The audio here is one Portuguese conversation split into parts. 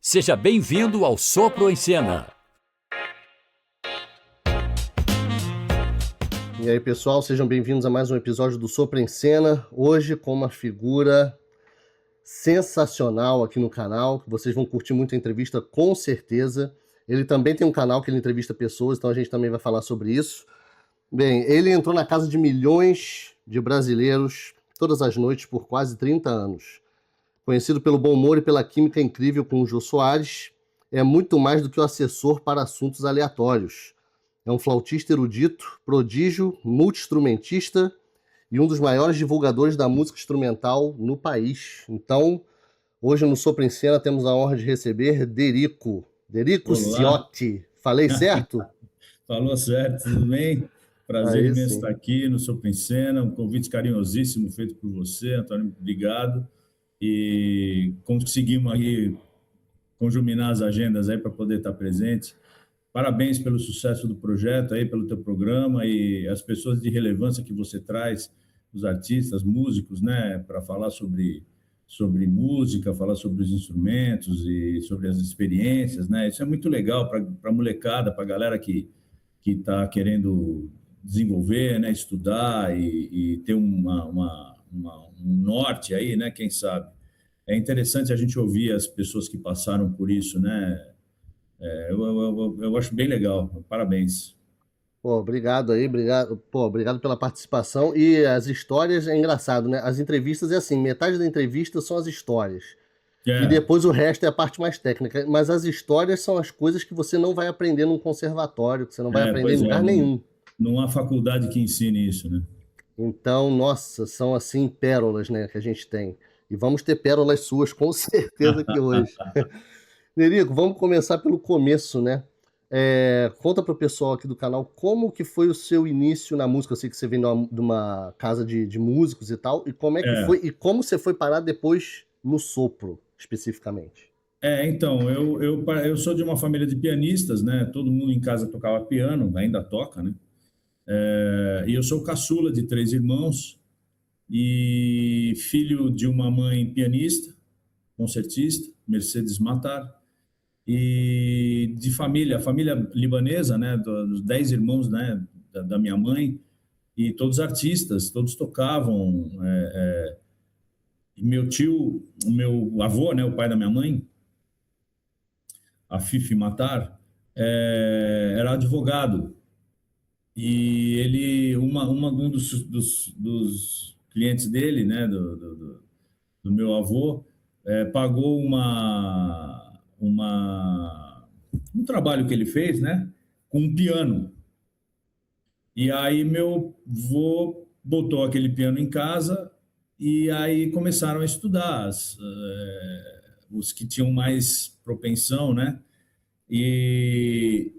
Seja bem-vindo ao Sopro em Cena. E aí, pessoal, sejam bem-vindos a mais um episódio do Sopro em Cena. Hoje com uma figura sensacional aqui no canal, que vocês vão curtir muito a entrevista, com certeza. Ele também tem um canal que ele entrevista pessoas, então a gente também vai falar sobre isso. Bem, ele entrou na casa de milhões de brasileiros todas as noites por quase 30 anos. Conhecido pelo bom humor e pela química incrível com o Jô Soares, é muito mais do que o assessor para assuntos aleatórios. É um flautista erudito, prodígio, multi-instrumentista e um dos maiores divulgadores da música instrumental no país. Então, hoje no Sopro em Cena temos a honra de receber Derico Olá, Ciotti. Falei certo? falou certo, tudo bem? Prazer Aí imenso sim. estar aqui no Sopro em Cena, um convite carinhosíssimo feito por você, Antônio, obrigado. E conseguimos aí conjuminar as agendas aí para poder estar presente. Parabéns pelo sucesso do projeto aí, pelo teu programa e as pessoas de relevância que você traz, os artistas, músicos, né, para falar sobre música, falar sobre os instrumentos e sobre as experiências, né? Isso é muito legal para a molecada, para a galera que está querendo desenvolver, né, estudar e ter um norte aí, né, quem sabe. É interessante a gente ouvir as pessoas que passaram por isso, né? Eu acho bem legal. Parabéns. Pô, obrigado aí, obrigado, pô, obrigado pela participação. E as histórias é engraçado, né? As entrevistas é assim, metade da entrevista são as histórias. E É, depois o resto é a parte mais técnica. Mas as histórias são as coisas que você não vai aprender num conservatório, que você não vai aprender em pois é, lugar nenhum. não há faculdade que ensine isso, né? Então, nossa, são assim pérolas, né, que a gente tem. E vamos ter pérolas suas com certeza aqui hoje. Nerico, vamos começar pelo começo, né? Conta pro pessoal aqui do canal como que foi o seu início na música. Eu sei que você vem de uma casa de músicos e tal, e como é que É, foi, e como você foi parar depois no sopro, especificamente. então, eu sou de uma família de pianistas, né? Todo mundo em casa tocava piano, ainda toca, né? E eu sou caçula de três irmãos e filho de uma mãe pianista, concertista, Mercedes Matar, e de família libanesa, né? Dos 10 irmãos, né? Da minha mãe, e todos artistas, todos tocavam. E meu tio, o meu avô, né? O pai da minha mãe, Afif Matar, era advogado. E um dos clientes dele, né, do meu avô, pagou um trabalho que ele fez, né, com um piano. E aí meu avô botou aquele piano em casa e aí começaram a estudar os que tinham mais propensão, né? E,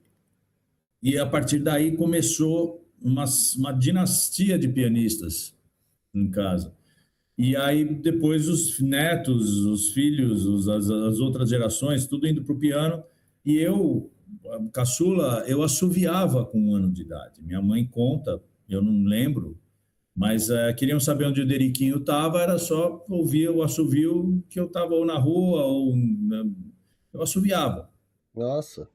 e a partir daí começou uma dinastia de pianistas em casa. E aí depois os netos, os filhos, as outras gerações, tudo indo para o piano. E eu, caçula, eu assoviava com 1 ano de idade. Minha mãe conta, eu não lembro, mas queriam saber onde o Deriquinho estava, era só ouvir o assovio que eu estava ou na rua ou eu assoviava. Nossa,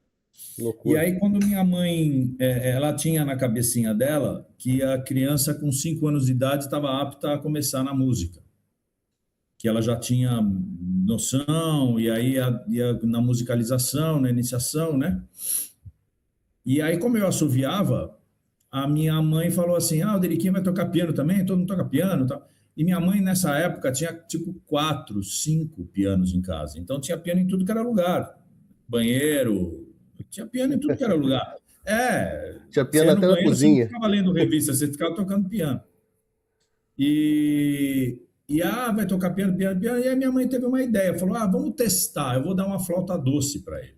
que E loucura. aí, quando minha mãe, ela tinha na cabecinha dela que a criança com 5 anos de idade estava apta a começar na música, que ela já tinha noção, e aí ia na musicalização, na iniciação, né? E aí, como eu assoviava, a minha mãe falou assim: Ah, o Deriquinho vai tocar piano também? Todo mundo toca piano e tal. E minha mãe, nessa época, tinha tipo 4, 5 pianos em casa. Então, tinha piano em tudo que era lugar. Banheiro, tinha piano em tudo que era lugar. Tinha Você piano ia no até na banheiro, você não cozinha. ficava lendo revista, você ficava tocando piano. E vai tocar piano, piano, piano. E aí minha mãe teve uma ideia, falou: vamos testar, eu vou dar uma flauta doce para ele.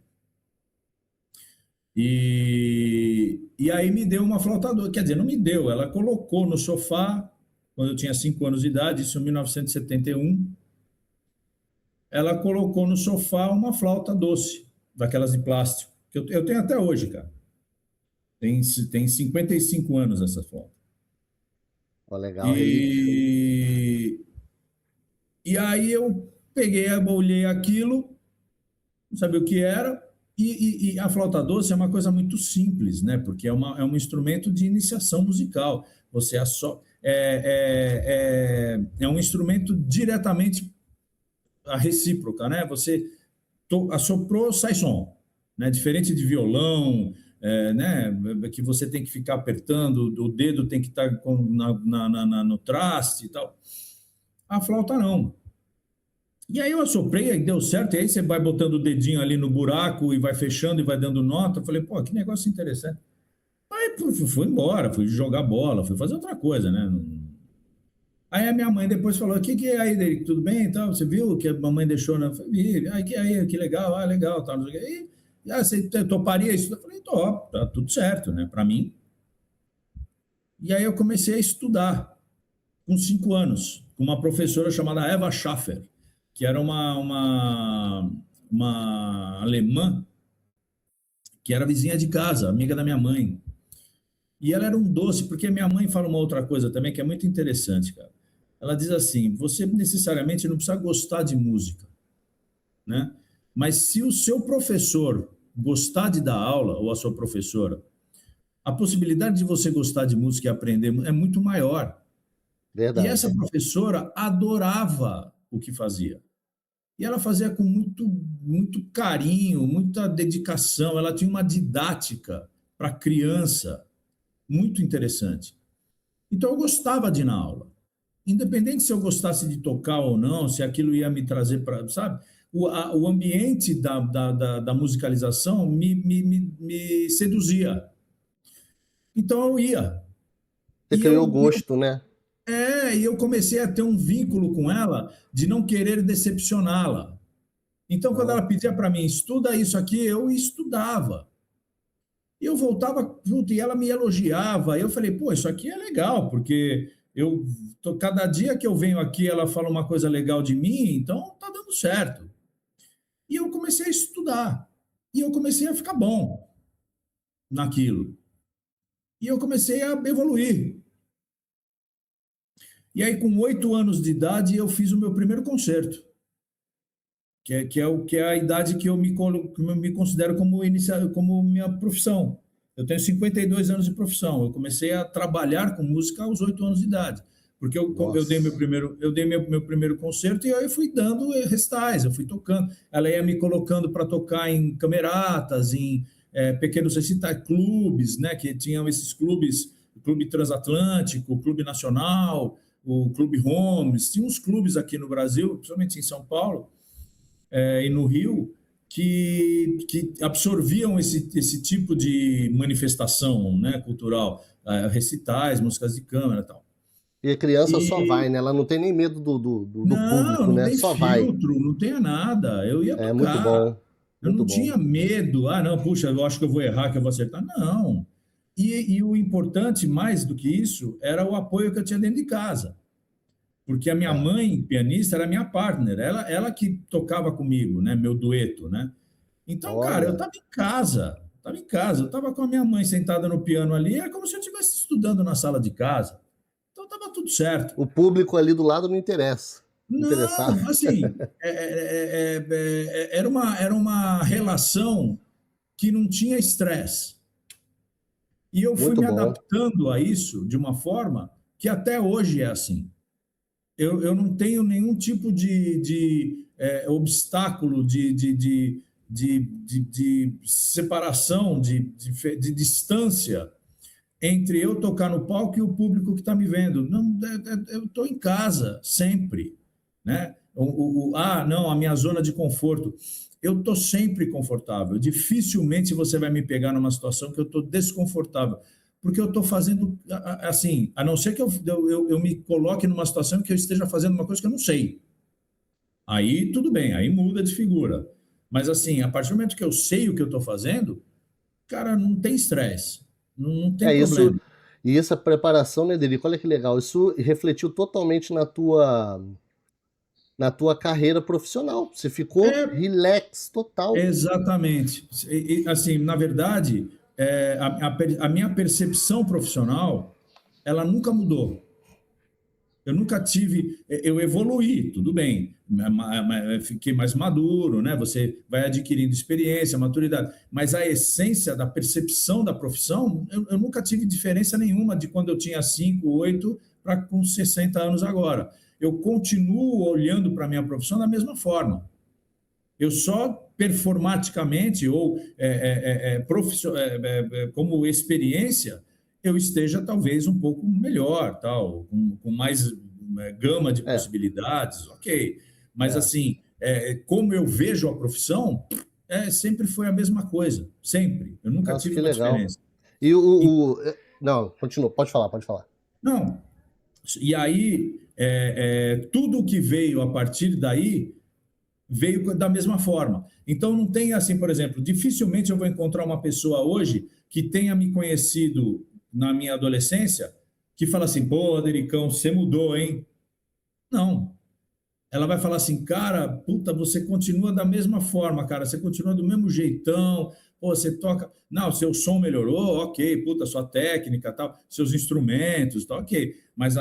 E aí me deu uma flauta doce, quer dizer, não me deu, ela colocou no sofá, quando eu tinha 5 anos de idade, isso em 1971, ela colocou no sofá uma flauta doce, daquelas de plástico, que eu tenho até hoje, cara. Tem 55 anos essa flauta. Ó, legal, relíquia. E aí eu peguei, olhei aquilo, não sabia o que era. E a flauta doce é uma coisa muito simples, né? Porque é um instrumento de iniciação musical. Você é um instrumento diretamente a recíproca, né? Você assoprou, sai som, né? Diferente de violão, né? Que você tem que ficar apertando, o dedo tem que estar no traste e tal. A flauta não. E aí eu assoprei, aí deu certo, e aí você vai botando o dedinho ali no buraco e vai fechando e vai dando nota. Eu falei, pô, que negócio interessante. Aí fui embora, fui jogar bola, fui fazer outra coisa, né? Aí a minha mãe depois falou, o que é aí, Derek? Tudo bem? Então, você viu que a mamãe deixou? Né? Eu falei, vi. Aí, que legal, legal. Tal, não sei o quê. Você toparia isso? Eu falei, top, tá tudo certo, né? Para mim. E aí eu comecei a estudar, com 5 anos, com uma professora chamada Eva Schaffer, que era uma alemã, que era vizinha de casa, amiga da minha mãe. E ela era um doce, porque minha mãe fala uma outra coisa também que é muito interessante, cara. Ela diz assim: você necessariamente não precisa gostar de música, né? Mas se o seu professor gostar de dar aula, ou a sua professora, a possibilidade de você gostar de música e aprender é muito maior. E Verdade. essa professora adorava o que fazia. E ela fazia com muito carinho, muita dedicação. Ela tinha uma didática para criança muito interessante. Então eu gostava de ir na aula. Independente se eu gostasse de tocar ou não, se aquilo ia me trazer para, sabe? O ambiente da musicalização me seduzia. Então eu ia. Você E criou eu, gosto, né? e eu comecei a ter um vínculo com ela de não querer decepcioná-la. Então, quando Ah, ela pedia para mim, estuda isso aqui, eu estudava. E eu voltava junto e ela me elogiava. Eu falei, pô, isso aqui é legal, porque cada dia que eu venho aqui, ela fala uma coisa legal de mim, então tá dando certo. E eu comecei a estudar. E eu comecei a ficar bom naquilo. E eu comecei a evoluir. E aí, com 8 anos de idade, eu fiz o meu primeiro concerto, que é a idade que eu me considero como minha profissão. Eu tenho 52 anos de profissão. Eu comecei a trabalhar com música aos 8 anos de idade, porque eu dei nossa. meu primeiro concerto e aí eu fui dando recitais, eu fui tocando. Ela ia me colocando para tocar em cameratas, em pequenos recitais, clubes, né? Que tinham esses clubes, o Clube Transatlântico, o Clube Nacional, o Clube Holmes. Tinha uns clubes aqui no Brasil, principalmente em São Paulo, e no Rio, que absorviam esse tipo de manifestação, né, cultural, recitais, músicas de câmara e tal. E a criança só E vai, né? Ela não tem nem medo do não, público, não né? tem Só vai. filtro, não tem nada. Eu ia É muito tocar. bom, Eu muito não bom. tinha medo. Ah, não, puxa, eu acho que eu vou errar, que eu vou acertar. Não. E o importante, mais do que isso, era o apoio que eu tinha dentro de casa. Porque a minha É. mãe, pianista, era minha partner. Ela que tocava comigo, né? Meu dueto, né? Então, cara, eu Olha, estava em casa, eu estava com a minha mãe sentada no piano ali, é como se eu estivesse estudando na sala de casa. Então estava tudo certo. o público ali do lado não interessa. Interessado. Não, assim, era uma relação que não tinha estresse. E eu fui Muito me bom. adaptando a isso de uma forma que até hoje é assim. Eu não tenho nenhum tipo de obstáculo de separação, de distância entre eu tocar no palco e o público que está me vendo. Não, eu estou em casa, sempre. Né? Não, a minha zona de conforto. Eu estou sempre confortável. Dificilmente você vai me pegar numa situação que eu estou desconfortável porque eu estou fazendo assim, a não ser que eu me coloque numa situação que eu esteja fazendo uma coisa que eu não sei. Aí tudo bem, aí muda de figura. Mas assim, a partir do momento que eu sei o que eu estou fazendo, cara, não tem estresse, não tem É isso. problema. E essa preparação, né, Delico? Olha que legal. Isso refletiu totalmente na tua carreira profissional. Você ficou É, relax total. exatamente. Assim, na verdade, a minha percepção profissional, ela nunca mudou. Eu nunca tive, eu evoluí, tudo bem, fiquei mais maduro, né? Você vai adquirindo experiência, maturidade, mas a essência da percepção da profissão, eu nunca tive diferença nenhuma de quando eu tinha 5, 8 para com 60 anos agora. Eu continuo olhando para a minha profissão da mesma forma. Eu só performaticamente ou como experiência eu esteja talvez um pouco melhor, tal, com mais gama de possibilidades, ok. Mas assim, como eu vejo a profissão, sempre foi a mesma coisa, sempre. Eu nunca Nossa, tive que uma legal. diferença. E Não, continua, pode falar, pode falar. Não. E aí, tudo que veio a partir daí veio da mesma forma. Então, não tem assim, por exemplo, dificilmente eu vou encontrar uma pessoa hoje que tenha me conhecido na minha adolescência que fala assim, pô, Adericão, você mudou, hein? Não. Ela vai falar assim, cara, puta, você continua da mesma forma, cara, você continua do mesmo jeitão, pô, você toca... Não, seu som melhorou, ok, puta, sua técnica, tal, seus instrumentos, tal, ok, mas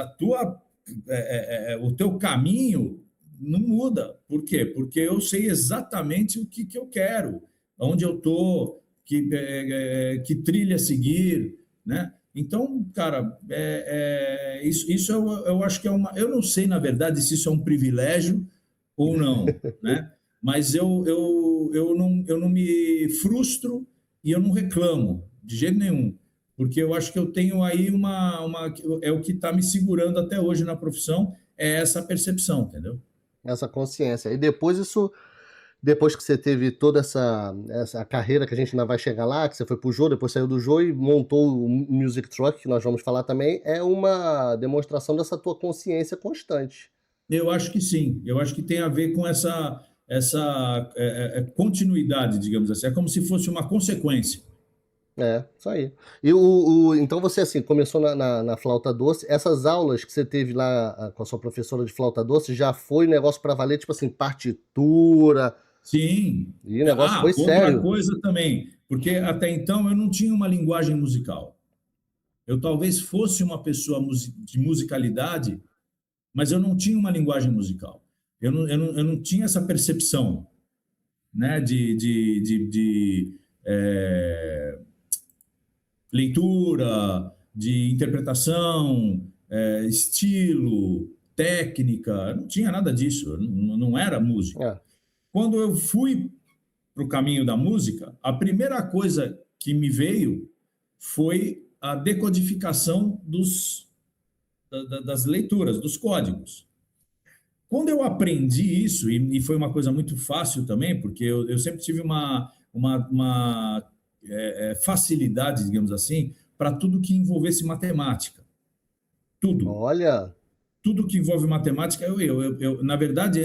o teu caminho não muda. Por quê? Porque eu sei exatamente o que eu quero, onde eu estou, que trilha seguir, né? Então, cara, isso eu acho que é uma... Eu não sei, na verdade, se isso é um privilégio ou não, né? Mas eu não me frustro e eu não reclamo, de jeito nenhum, porque eu acho que eu tenho aí é o que está me segurando até hoje na profissão, é essa percepção, entendeu? Essa consciência. E depois que você teve toda essa carreira, que a gente ainda vai chegar lá, que você foi pro Jô, depois saiu do Jô e montou o Music Truck, que nós vamos falar também, é uma demonstração dessa tua consciência constante. Eu acho que sim. Eu acho que tem a ver com essa continuidade, digamos assim. É como se fosse uma consequência. Isso aí. E então você, assim, começou na flauta doce. Essas aulas que você teve lá com a sua professora de flauta doce, já foi negócio para valer, tipo assim, partitura, Sim. e o negócio foi Outra sério. coisa também, porque até então eu não tinha uma linguagem musical. Eu talvez fosse uma pessoa de musicalidade, mas eu não tinha uma linguagem musical. Eu não tinha essa percepção, né, de leitura, de interpretação, estilo, técnica. Eu não tinha nada disso. Eu não era músico. É. Quando eu fui para o caminho da música, a primeira coisa que me veio foi a decodificação das leituras, dos códigos. Quando eu aprendi isso, e foi uma coisa muito fácil também, porque eu sempre tive uma facilidade, digamos assim, para tudo que envolvesse matemática. Tudo. Olha, Tudo que envolve matemática, na verdade,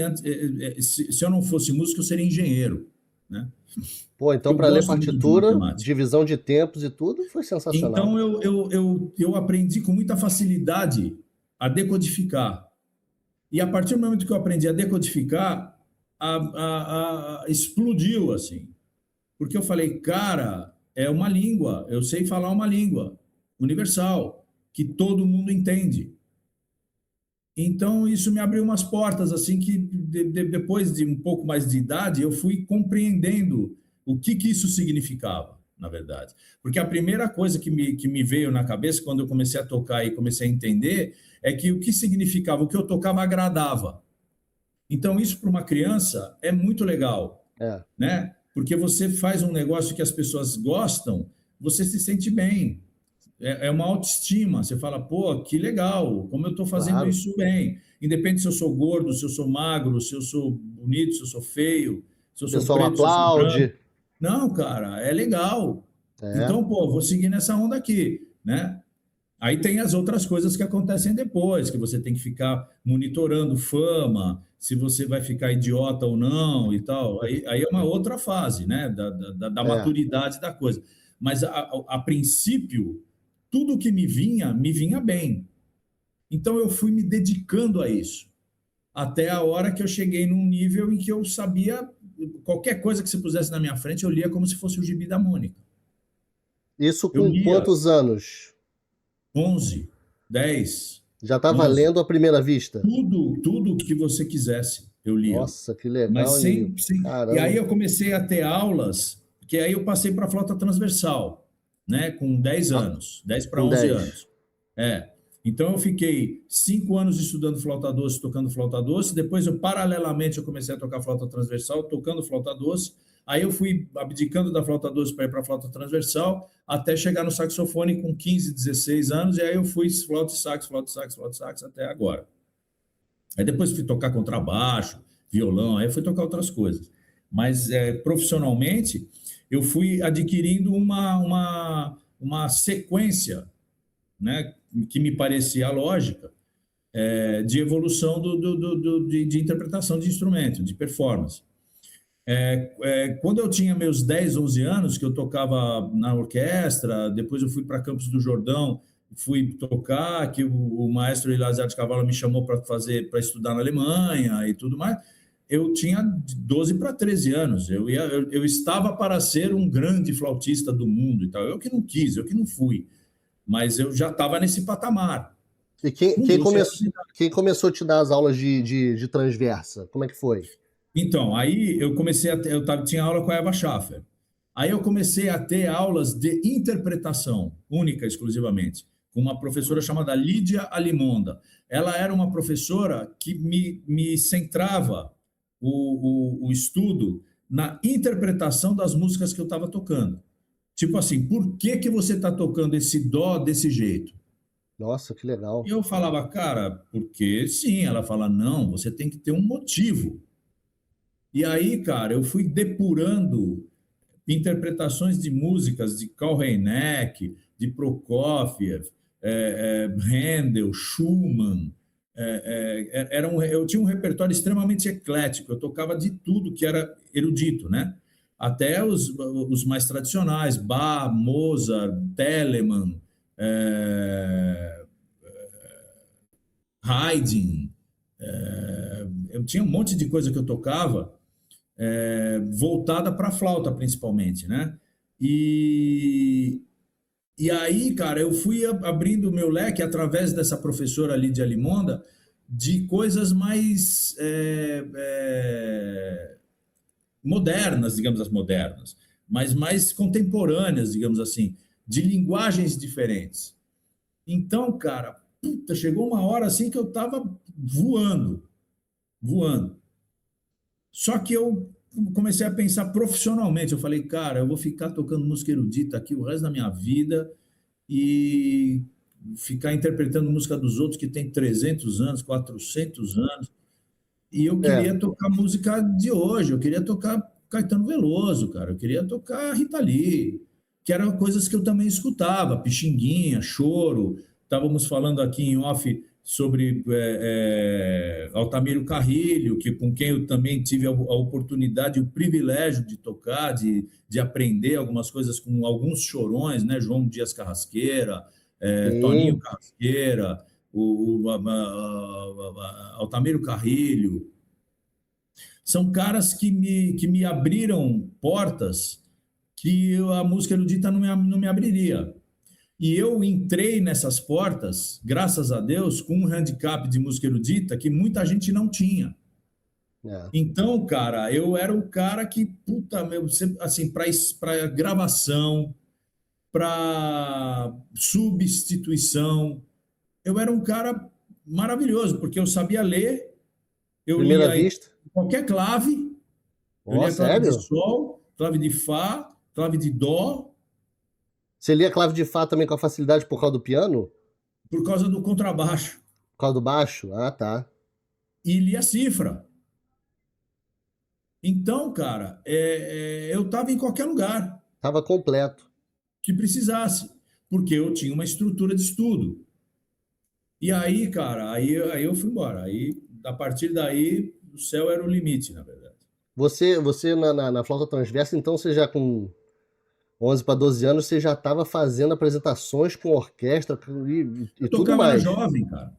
se eu não fosse músico, eu seria engenheiro, né? pô, então Eu para ler gosto muito de partitura, matemática. divisão de tempos e tudo, foi sensacional. Então, eu aprendi com muita facilidade a decodificar. E a partir do momento que eu aprendi a decodificar, explodiu, assim. Porque eu falei, cara, é uma língua, eu sei falar uma língua universal, que todo mundo entende. Então, isso me abriu umas portas, assim, que depois de um pouco mais de idade, eu fui compreendendo o que isso significava, na verdade. Porque a primeira coisa que me veio na cabeça, quando eu comecei a tocar e comecei a entender, é que o que significava, o que eu tocava agradava. Então, isso para uma criança é muito legal, É. né? Porque você faz um negócio que as pessoas gostam, você se sente bem. É uma autoestima. Você fala, pô, que legal, como eu estou fazendo Claro. isso bem. Independente se eu sou gordo, se eu sou magro, se eu sou bonito, se eu sou feio, se eu O sou pessoal preto, se eu sou branco. aplaude. Não, cara, é legal. É. Então, pô, vou seguir nessa onda aqui, né? Aí tem as outras coisas que acontecem depois, que você tem que ficar monitorando fama, se você vai ficar idiota ou não e tal. Aí é uma outra fase, né? Da É. maturidade da coisa. Mas, a princípio, tudo que me vinha bem. Então, eu fui me dedicando a isso. Até a hora que eu cheguei num nível em que eu sabia, qualquer coisa que se pusesse na minha frente, eu lia como se fosse o Gibi da Mônica. Isso Eu com lia quantos anos? 11, 10. Já estava Nossa, lendo à primeira vista? tudo que você quisesse, eu lia. Nossa, que Mas legal, hein, Nil? E aí Caramba, eu comecei a ter aulas, que aí eu passei para a flauta transversal, né? Com 10 ah, anos, 10 para com 11 10. anos. É. Então eu fiquei 5 anos estudando flauta doce, tocando flauta doce. Depois eu paralelamente eu comecei a tocar flauta transversal, tocando flauta doce. Aí eu fui abdicando da flauta doce para ir para a flauta transversal, até chegar no saxofone com 15, 16 anos. E aí eu fui flauta e sax, flauta e sax, flauta e sax até agora. Aí depois fui tocar contrabaixo, violão, aí fui tocar outras coisas. Mas profissionalmente, eu fui adquirindo uma sequência, né, que me parecia lógica, de evolução de interpretação de instrumento, de performance. Quando eu tinha meus 10, 11 anos, que eu tocava na orquestra, depois eu fui para Campos do Jordão, fui tocar, que o maestro Elazar de Cavallo me chamou para estudar na Alemanha e tudo mais. Eu tinha 12 para 13 anos. Eu estava para ser um grande flautista do mundo e tal. Eu que não quis, eu que não fui. Mas eu já estava nesse patamar. E quem, Com quem, 12 come... anos de idade. quem começou a te dar as aulas de transversa? Como é que foi? Então, aí eu comecei a ter, tinha aula com a Eva Schaffer. Aí eu comecei a ter aulas de interpretação, única, exclusivamente, com uma professora chamada Lídia Alimonda. Ela era uma professora que me centrava o estudo na interpretação das músicas que eu estava tocando. Tipo assim, por que, que você está tocando esse dó desse jeito? Nossa, que E legal. eu falava, cara, porque sim. Ela fala, não, você tem que ter um motivo. E aí, cara, eu fui depurando interpretações de músicas de Karl Reineck, de Prokofiev, Handel, Schumann. Eu tinha um repertório extremamente eclético, eu tocava de tudo que era erudito, né? Até os mais tradicionais, Bach, Mozart, Telemann, Haydn. Eu tinha um monte de coisa que eu tocava voltada para a flauta, principalmente, né? E, e aí, cara, eu fui abrindo o meu leque através dessa professora Lídia Limonda de coisas mais modernas, digamos as modernas, mas mais contemporâneas, digamos assim, de linguagens diferentes. Então, cara, puta, chegou uma hora assim que eu tava voando, voando. Só que eu comecei a pensar profissionalmente. Eu falei, cara, eu vou ficar tocando música erudita aqui o resto da minha vida e ficar interpretando música dos outros que tem 300 anos, 400 anos. E eu É, queria tocar música de hoje, eu queria tocar Caetano Veloso, cara, eu queria tocar Rita Lee, que eram coisas que eu também escutava, Pixinguinha, Choro. Estávamos falando aqui em off sobre Altamiro Carrilho, que com quem eu também tive a oportunidade e o privilégio de tocar, de aprender algumas coisas com alguns chorões, né? João Dias Carrasqueira, Toninho sim. Carrasqueira, Altamiro Carrilho. São caras que me abriram portas que a música erudita não me abriria. E eu entrei nessas portas, graças a Deus, com um handicap de música erudita que muita gente não tinha. É. Então, cara, eu era o cara que, puta, meu, assim, para gravação, para substituição, eu era um cara maravilhoso, porque eu sabia ler, eu Primeira lia em vista? qualquer clave, eu Ó, lia clave de sério? sol, clave de fá, clave de dó, Você lia clave de Fá também com facilidade por causa do piano? por causa do contrabaixo, Por causa do baixo? Ah, tá. e lia cifra. Então, cara, eu estava em qualquer lugar Tava completo. que precisasse, porque eu tinha uma estrutura de estudo. E aí, cara, aí eu fui embora. Aí, a partir daí, o céu era o limite, na verdade. Você na flauta transversa, então você já com 11 para 12 anos, você já estava fazendo apresentações com orquestra e Eu tudo tocava, era mais. jovem, cara.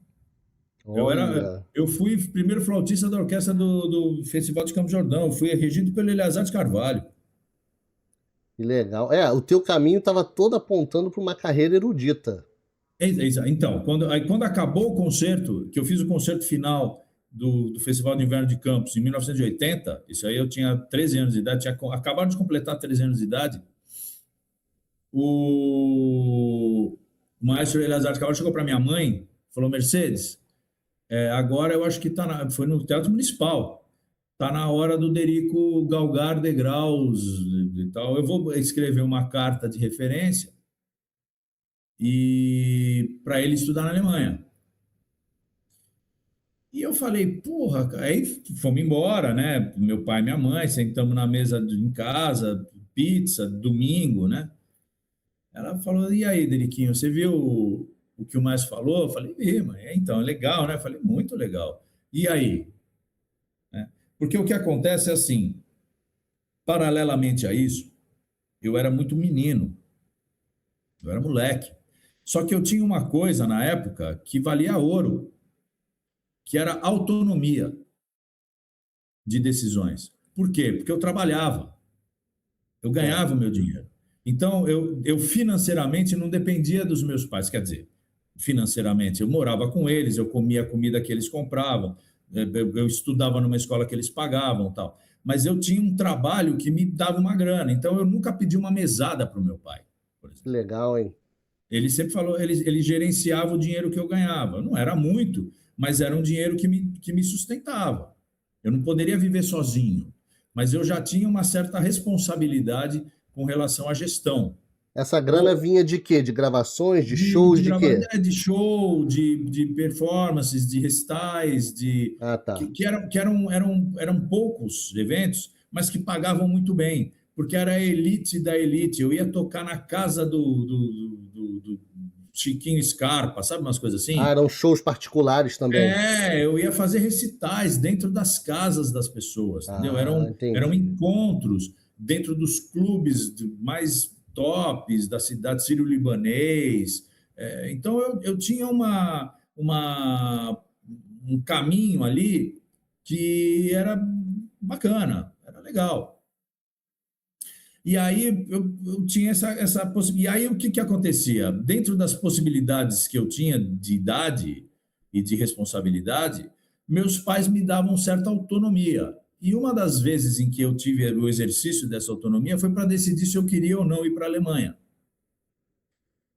Olha, Eu fui primeiro flautista da orquestra do Festival de Campos do Jordão. Eu fui regido pelo Eleazar de Carvalho. que legal. É, o teu caminho estava todo apontando para uma carreira erudita. Então, quando acabou o concerto, que eu fiz o concerto final do Festival de Inverno de Campos, em 1980, isso aí eu tinha 13 anos de idade, tinha acabado de completar 13 anos de idade, o maestro Eleazar Cabral chegou para minha mãe, falou: Mercedes, agora eu acho que foi no Teatro Municipal, está na hora do Derico galgar degraus e tal. Eu vou escrever uma carta de referência e para ele estudar na Alemanha. E eu falei, porra, aí fomos embora, né? Meu pai e minha mãe, sentamos na mesa em casa, pizza, domingo, né? Ela falou, e aí, Deriquinho, você viu o que o Márcio falou? Eu falei, vi, mãe, então, é legal, né? Eu falei, muito legal. E aí? Né? Porque o que acontece é assim, paralelamente a isso, eu era muito menino, eu era moleque. Só que eu tinha uma coisa na época que valia ouro, que era autonomia de decisões. Por quê? Porque eu trabalhava, eu ganhava o meu dinheiro. Então, eu financeiramente não dependia dos meus pais, quer dizer, financeiramente, eu morava com eles, eu comia a comida que eles compravam, eu estudava numa escola que eles pagavam, tal. Mas eu tinha um trabalho que me dava uma grana, então eu nunca pedi uma mesada para o meu pai, por exemplo. Legal, hein? Ele sempre falou, ele gerenciava o dinheiro que eu ganhava. Não era muito, mas era um dinheiro que me sustentava. Eu não poderia viver sozinho, mas eu já tinha uma certa responsabilidade com relação à gestão. Essa grana vinha de quê? De gravações, de shows, de quê? De show, de performances, de recitais, Ah, tá. eram poucos eventos, mas que pagavam muito bem, porque era a elite da elite. Eu ia tocar na casa do Chiquinho Scarpa, sabe umas coisas Ah, assim? eram shows particulares também. Eu ia fazer recitais dentro das casas das pessoas, entendeu? Ah, Eram entendi. encontros dentro dos clubes mais tops da cidade, Sírio-Libanês. Então, eu tinha um caminho ali que era bacana, era legal. E aí eu tinha essa possibilidade. E aí o que acontecia? Dentro das possibilidades que eu tinha de idade e de responsabilidade, meus pais me davam certa autonomia. E uma das vezes em que eu tive o exercício dessa autonomia foi para decidir se eu queria ou não ir para a Alemanha.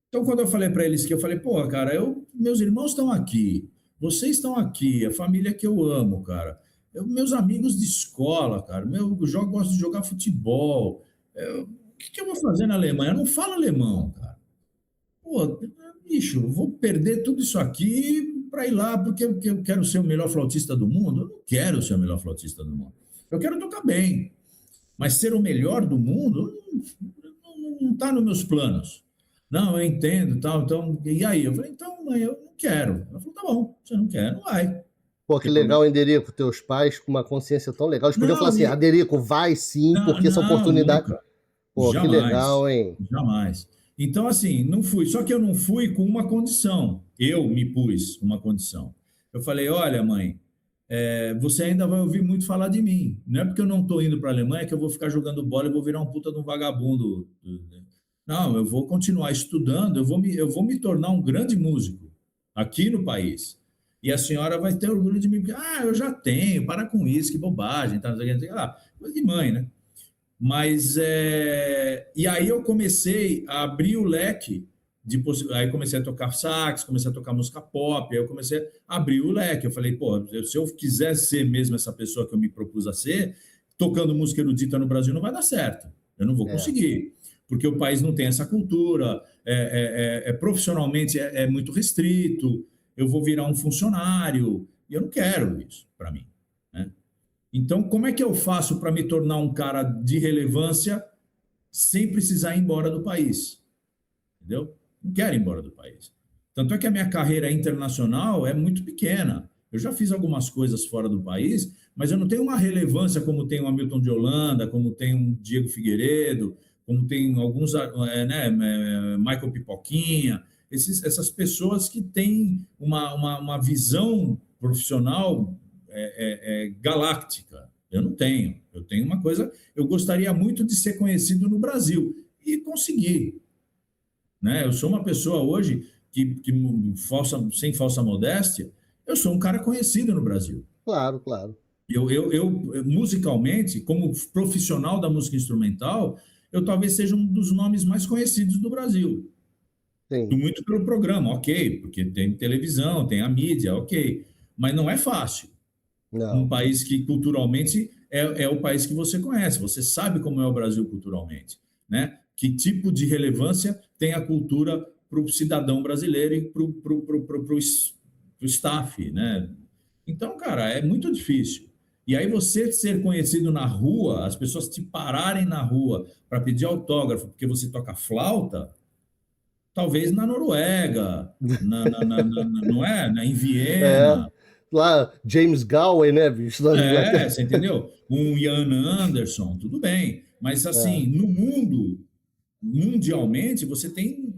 Então, quando eu falei para eles que eu falei, pô, cara, meus irmãos estão aqui, vocês estão aqui, a família que eu amo, cara. Meus amigos de escola, cara, gosto de jogar futebol. O que eu vou fazer na Alemanha? Eu não falo alemão, cara. Pô, bicho, eu vou perder tudo isso aqui para ir lá porque eu quero ser o melhor flautista do mundo? Eu não quero ser o melhor flautista do mundo. Eu quero tocar bem, mas ser o melhor do mundo não está nos meus planos. Não, eu entendo, tal, então, e aí? Eu falei, então, mãe, eu não quero. Ela falou, tá bom, você não quer, não vai. Não Pô, que tem problema. legal, hein, Derico? Teus pais com uma consciência tão legal. Eles podiam falar Não, assim, Derico, vai sim, porque essa não, oportunidade... nunca. Pô, que Jamais, legal, hein? jamais. Então, assim, não fui. Só que eu não fui com uma condição. Eu me pus uma condição. Eu falei, olha, mãe, você ainda vai ouvir muito falar de mim. Não é porque eu não estou indo para a Alemanha que eu vou ficar jogando bola e vou virar um puta de um vagabundo. Não, eu vou continuar estudando, eu vou me tornar um grande músico aqui no país. E a senhora vai ter orgulho de mim. Eu já tenho, para com isso, que bobagem. Tá, coisa de mãe, né? Mas, e aí eu comecei a abrir o leque, aí comecei a tocar sax, comecei a tocar música pop, aí eu comecei a abrir o leque. Eu falei, pô, se eu quiser ser mesmo essa pessoa que eu me propus a ser, tocando música erudita no Brasil não vai dar certo. Eu não vou conseguir, porque o país não tem essa cultura, profissionalmente é muito restrito, eu vou virar um funcionário, e eu não quero isso para mim, né? Então, como é que eu faço para me tornar um cara de relevância sem precisar ir embora do país? Entendeu? Não quero ir embora do país. Tanto é que a minha carreira internacional é muito pequena. Eu já fiz algumas coisas fora do país, mas eu não tenho uma relevância como tem o Hamilton de Holanda, como tem o Diego Figueiredo, como tem alguns, Michael Pipoquinha, essas pessoas que têm uma visão profissional galáctica. Eu não tenho. Eu tenho uma coisa. Eu gostaria muito de ser conhecido no Brasil e consegui. Né? Eu sou uma pessoa hoje sem falsa modéstia, eu sou um cara conhecido no Brasil. Claro, claro. Eu, musicalmente, como profissional da música instrumental, eu talvez seja um dos nomes mais conhecidos do Brasil. Sim. Muito pelo programa, ok, porque tem televisão, tem a mídia, ok. Mas não é fácil. Não. Um país que culturalmente é o país que você conhece, você sabe como é o Brasil culturalmente, né? Que tipo de relevância tem a cultura para o cidadão brasileiro e para o staff, né? Então, cara, é muito difícil. E aí você ser conhecido na rua, as pessoas te pararem na rua para pedir autógrafo porque você toca flauta, talvez na Noruega, não é? Em É, Viena. lá, James Galway, né, bicho? Lá na Inglaterra. Você entendeu? Um Ian Anderson, tudo bem. Mas, assim, no mundo, mundialmente, você tem,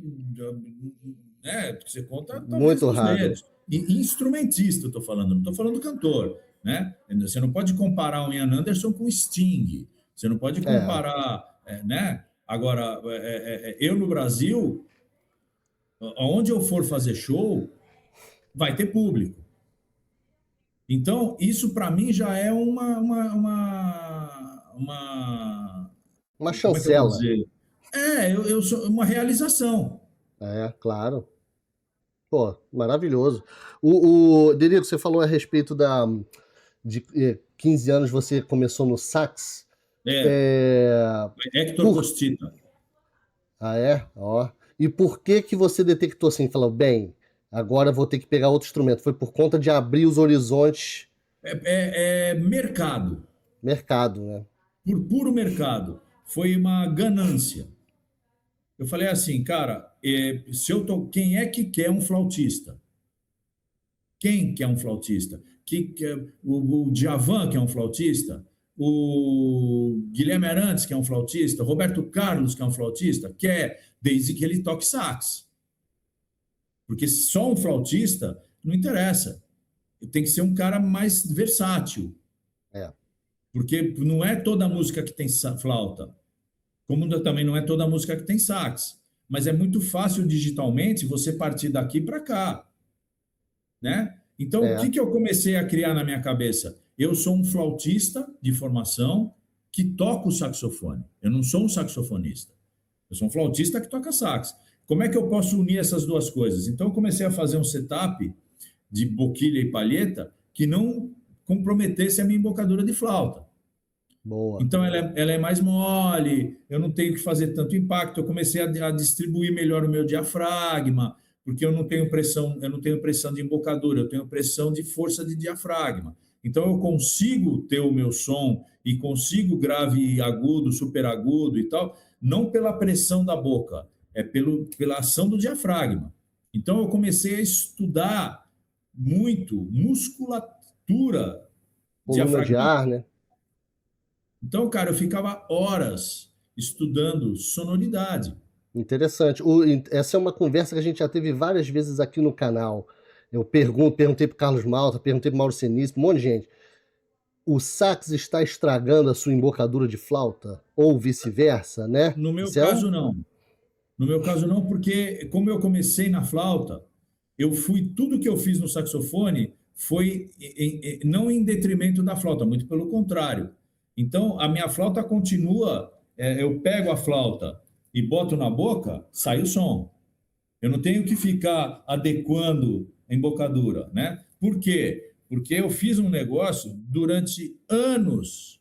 né, você conta talvez Muito nos raro. dedos. E instrumentista, eu estou falando, não estou falando cantor, né? Você não pode comparar o Ian Anderson com o Sting. Você não pode comparar, né? Agora, eu no Brasil, onde eu for fazer show, vai ter público. Então, isso para mim já é Uma como é que eu vou chancela. dizer? Eu sou uma realização. É, claro. Pô, maravilhoso. Derico, você falou a respeito de 15 anos você começou no sax. Hector Costita. Ah, é? Ó. E por que você detectou assim, falou, bem, agora vou ter que pegar outro instrumento? Foi por conta de abrir os horizontes? Mercado. Mercado, né? Por puro mercado. Foi uma ganância. Eu falei assim, cara, quem é que quer um flautista? Quem quer um flautista? O Djavan quer um flautista? O Guilherme Arantes quer um flautista? Roberto Carlos quer um flautista? Quer, desde que ele toque sax. Porque só um flautista não interessa. Tem que ser um cara mais versátil. Porque não é toda música que tem flauta. Como também não é toda música que tem sax. Mas é muito fácil digitalmente você partir daqui para cá. Né? Então, o que eu comecei a criar na minha cabeça? Eu sou um flautista de formação que toca o saxofone. Eu não sou um saxofonista. Eu sou um flautista que toca sax. Como é que eu posso unir essas duas coisas? Então, eu comecei a fazer um setup de boquilha e palheta que não comprometesse a minha embocadura de flauta. Boa. Então, ela é mais mole, eu não tenho que fazer tanto impacto. Eu comecei a distribuir melhor o meu diafragma, porque eu não tenho pressão de embocadura, eu tenho pressão de força de diafragma. Então, eu consigo ter o meu som e consigo grave agudo, super agudo e tal, não pela pressão da boca, pela ação do diafragma. Então, eu comecei a estudar muito musculatura coluna de ar, né? Então, cara, eu ficava horas estudando sonoridade. Interessante. Essa é uma conversa que a gente já teve várias vezes aqui no canal. Eu perguntei para o Carlos Malta, perguntei para o Mauro Senício, um monte de gente. O sax está estragando a sua embocadura de flauta? Ou vice-versa, né? No meu caso, não. No meu caso, não, porque como eu comecei na flauta, tudo que eu fiz no saxofone foi não em detrimento da flauta, muito pelo contrário. Então, a minha flauta continua, eu pego a flauta e boto na boca, sai o som. Eu não tenho que ficar adequando a embocadura, né? Por quê? Porque eu fiz um negócio durante anos,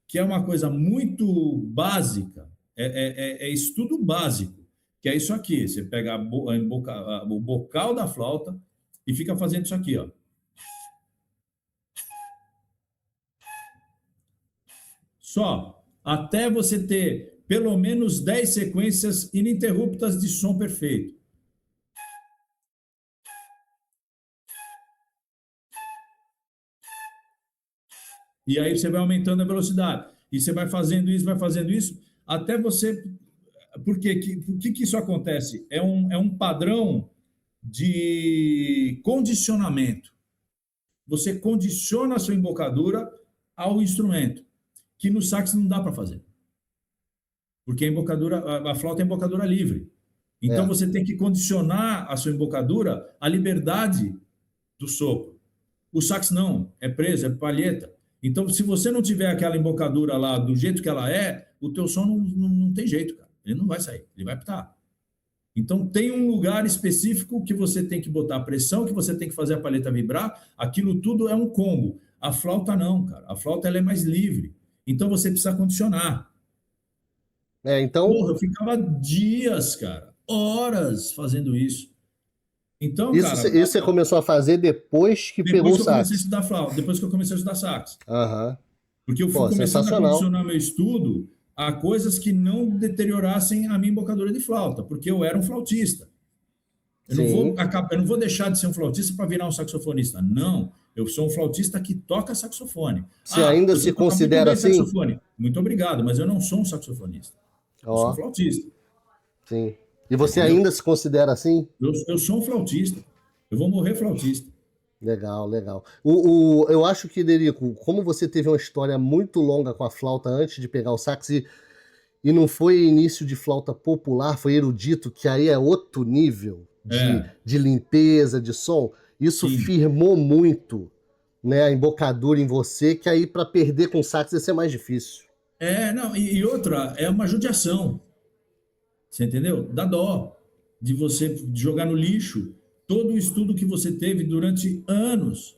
que é uma coisa muito básica, é estudo básico, que é isso aqui. Você pega o bocal da flauta e fica fazendo isso aqui, ó. Só, até você ter pelo menos 10 sequências ininterruptas de som perfeito. E aí você vai aumentando a velocidade. E você vai fazendo isso, até você... Por quê? Por que isso acontece? É um padrão de condicionamento. Você condiciona a sua embocadura ao instrumento, que no sax não dá para fazer. Porque a flauta é embocadura livre. Então É. você tem que condicionar a sua embocadura à liberdade do sopro. O sax não, é preso, é palheta. Então, se você não tiver aquela embocadura lá do jeito que ela é, o teu som não tem jeito, cara. Ele não vai sair, ele vai pitar. Então, tem um lugar específico que você tem que botar a pressão, que você tem que fazer a palheta vibrar. Aquilo tudo é um combo. A flauta não, cara. A flauta ela é mais livre. Então, você precisa condicionar. Então, Porra, eu ficava dias, cara, horas fazendo isso. Então, isso, cara, isso você começou a fazer depois que pegou depois o que eu comecei a sax. estudar flauta, depois que eu comecei a estudar sax. Aham. Porque eu fui Pô, começando a sensacional. condicionar meu estudo a coisas que não deteriorassem a minha embocadura de flauta, porque eu era um flautista. Eu Sim. não vou deixar de ser um flautista para virar um saxofonista. Não, eu sou um flautista que toca saxofone. Você ainda Você se toca muito considera bem assim? saxofone. Muito obrigado, mas eu não sou um saxofonista. Eu sou um Ó, flautista. sim. E você Entendeu? ainda se considera assim? Eu sou um flautista. Eu vou morrer flautista. Legal, legal. Eu acho que, Derico, como você teve uma história muito longa com a flauta antes de pegar o sax e não foi início de flauta popular, foi erudito, que aí é outro nível de limpeza, de som, isso Sim. firmou muito, né, a embocadura em você, que aí para perder com o sax ia ser mais difícil. Não, e outra, é uma judiação. Você entendeu? Dá dó de você jogar no lixo todo o estudo que você teve durante anos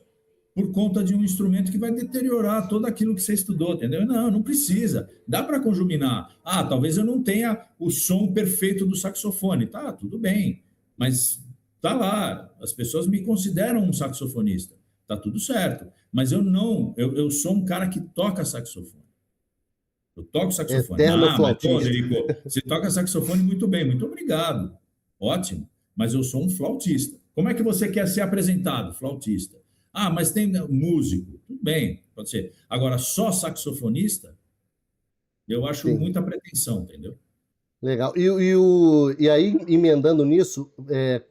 por conta de um instrumento que vai deteriorar todo aquilo que você estudou, entendeu? Não, não precisa. Dá para conjuminar. Talvez eu não tenha o som perfeito do saxofone. Tá, tudo bem. Mas tá lá. As pessoas me consideram um saxofonista. Tá tudo certo. Mas eu não. Eu sou um cara que toca saxofone. Eu toco saxofone. Eterno Mas, pô, flautista. Derico, você toca saxofone muito bem, muito obrigado. Ótimo. Mas eu sou um flautista. Como é que você quer ser apresentado? Flautista. Mas tem músico. Tudo bem, pode ser. Agora, só saxofonista, eu acho Sim. muita pretensão, entendeu? Legal. E aí, emendando nisso,